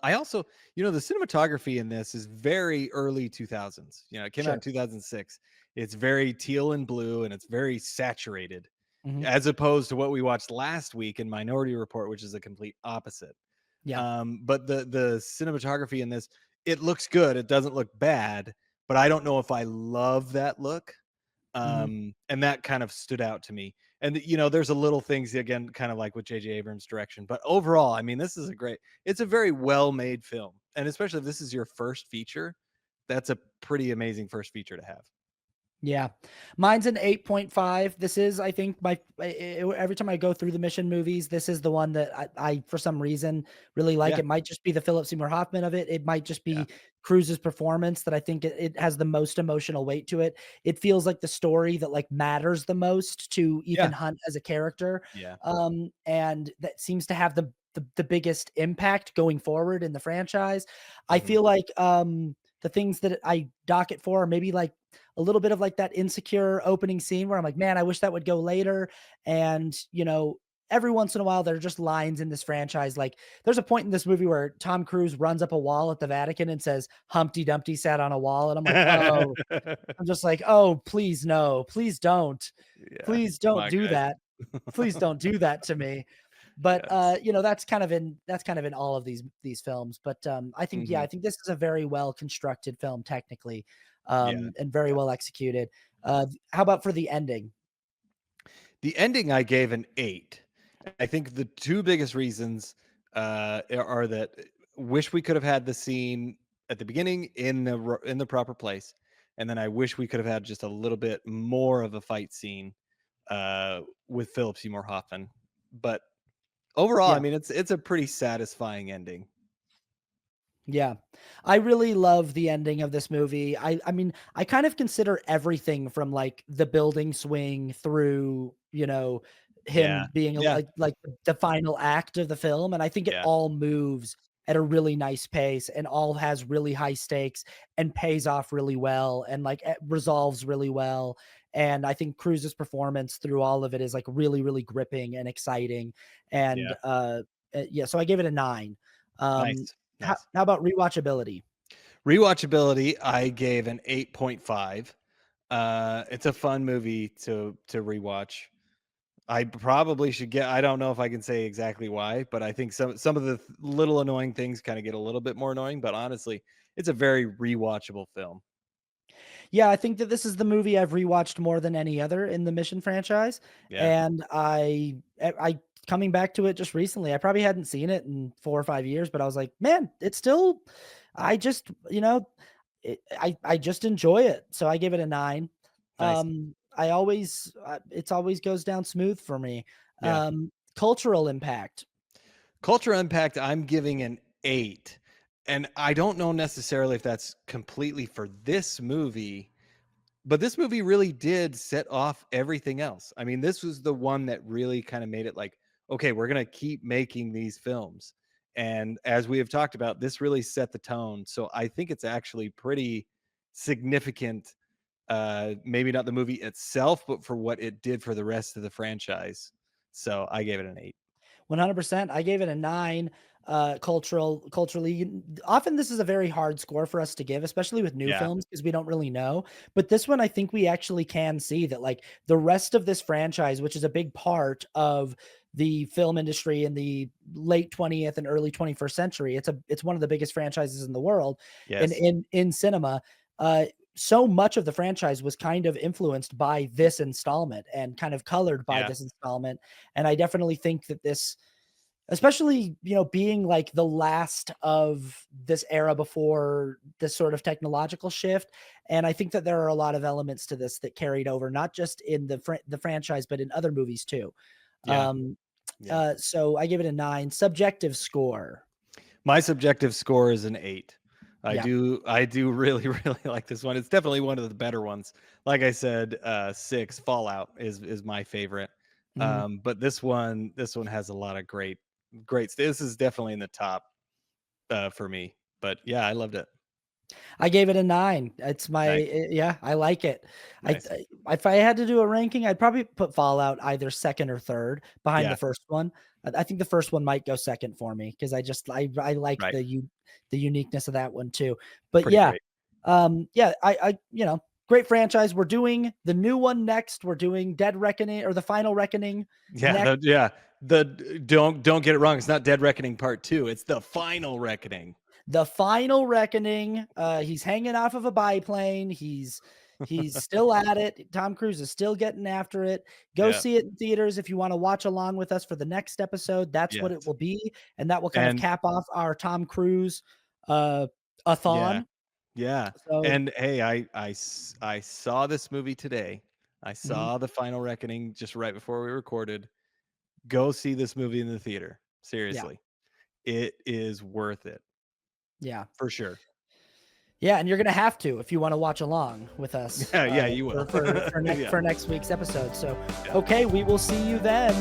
I also, the cinematography in this is very early 2000s. It came out in Sure. 2006. It's very teal and blue and it's very saturated Mm-hmm. as opposed to what we watched last week in Minority Report, which is the complete opposite. Yeah. But the cinematography in this, it looks good. It doesn't look bad, but I don't know if I love that look. Mm-hmm. And that kind of stood out to me. And there's a little things again, kind of like with J.J. Abrams' direction, but overall, I mean, it's a very well made film, and especially if this is your first feature, that's a pretty amazing first feature to have. Yeah. Mine's an 8.5. This is, I think, every time I go through the Mission movies, this is the one that I for some reason, really like. Yeah, It might just be the Philip Seymour Hoffman of it. It might just yeah, be Cruise's performance that I think it has the most emotional weight to it. It feels like the story that, like, matters the most to Ethan yeah, Hunt as a character, yeah. and that seems to have the biggest impact going forward in the franchise. I Mhm. feel like, the things that I dock it for are maybe, like, a little bit of like that insecure opening scene where I'm like, man, I wish that would go later. And, every once in a while, there are just lines in this franchise. Like, there's a point in this movie where Tom Cruise runs up a wall at the Vatican and says, Humpty Dumpty sat on a wall. And I'm like, oh, I'm just like, oh, please, no, please don't. Yeah, Please come don't on, do guys. that. Please don't do that to me. But Yes. that's kind of in all of these films. But I think, yeah, I Mhm. think this is a very well constructed film technically, Yeah, and very yeah. well executed. How about for the ending? The ending I gave an 8. I think the 2 biggest reasons, are that wish we could have had the scene at the beginning in the proper place, and then I wish we could have had just a little bit more of a fight scene, with Philip Seymour Hoffman. But overall, I Yeah. mean, it's a pretty satisfying ending. Yeah. I really love the ending of this movie. I mean, I kind of consider everything from, like, the building swing through, him Yeah. being Yeah. like the final act of the film, and I think it Yeah. all moves at a really nice pace and all has really high stakes and pays off really well and, like, resolves really well, and I think Cruise's performance through all of it is, like, really, really gripping and exciting, and, Yeah. yeah, so I gave it a 9. Um, Nice. how Nice. how about rewatchability? Rewatchability, I gave an 8.5. It's a fun movie to rewatch. I probably should get I don't know if I can say exactly why, but I think some of the little annoying things kinda get a little bit more annoying, but honestly, it's a very rewatchable film. Yeah, I think that this is the movie I've rewatched more than any other in the Mission franchise, Yeah, and I coming back to it just recently. I probably hadn't seen it in 4 or 5 years, but I was like, "Man, it's still." I just, I just enjoy it, so I give it a 9. nice. I always it's always goes down smooth for me. Yeah. Cultural impact. Cultural impact, I'm giving an 8, and I don't know necessarily if that's completely for this movie. But this movie really did set off everything else. I mean, this was the one that really kind of made it like, okay, we're going to keep making these films. And as we have talked about, this really set the tone. So I think it's actually pretty significant. Maybe not the movie itself, but for what it did for the rest of the franchise. So I gave it an 8. 100%. I gave it a 9. Culturally, often this is a very hard score for us to give, especially with new Yeah. films, because we don't really know. But this one, I think we actually can see that, like, the rest of this franchise, which is a big part of the film industry in the late 20th and early 21st century. It's one of the biggest franchises in the world in Yes. in cinema. Uh, so much of the franchise was kind of influenced by this installment and kind of colored by Yeah. this installment. And I definitely think that this, especially, being like the last of this era before this sort of technological shift, and I think that there are a lot of elements to this that carried over, not just in the franchise, but in other movies too. Yeah. Um, Yeah. so I give it a 9. Subjective score. My subjective score is an 8. Yeah. I do really, really like this one. It's definitely one of the better ones. Like I said, 6 Fallout is my favorite. Mhm. But this one has a lot of great this is definitely in the top, for me. But yeah, I loved it. I gave it a 9. It's Nice. yeah, I like it. Nice. If I had to do a ranking, I'd probably put Fallout either 2nd or 3rd behind Yeah, the first one. I think the first one might go 2nd for me because I like right. the uniqueness of that one too. But Pretty yeah, great. yeah, great franchise. We're doing the new one next. We're doing Dead Reckoning or the Final Reckoning Yeah, next. don't get it wrong, it's not Dead Reckoning Part 2, it's the Final Reckoning. The Final Reckoning. He's hanging off of a biplane. He's still at it. Tom Cruise is still getting after it. Go Yeah. see it in theaters if you want to watch along with us for the next episode. That's what it Yes. will be, and that will kind of And cap off our Tom Cruise uh a yeah. thon. Yeah. So And hey, I saw this movie today. I mhm, saw The Final Reckoning just right before we recorded. Go see this movie in the theater. yeah, Seriously. It is worth it yeah. for sure. Yeah, and you're gonna have to if you want to watch along with us Yeah, yeah, you will. for Yeah. next week's episode. So, Yeah. okay, we will see you then.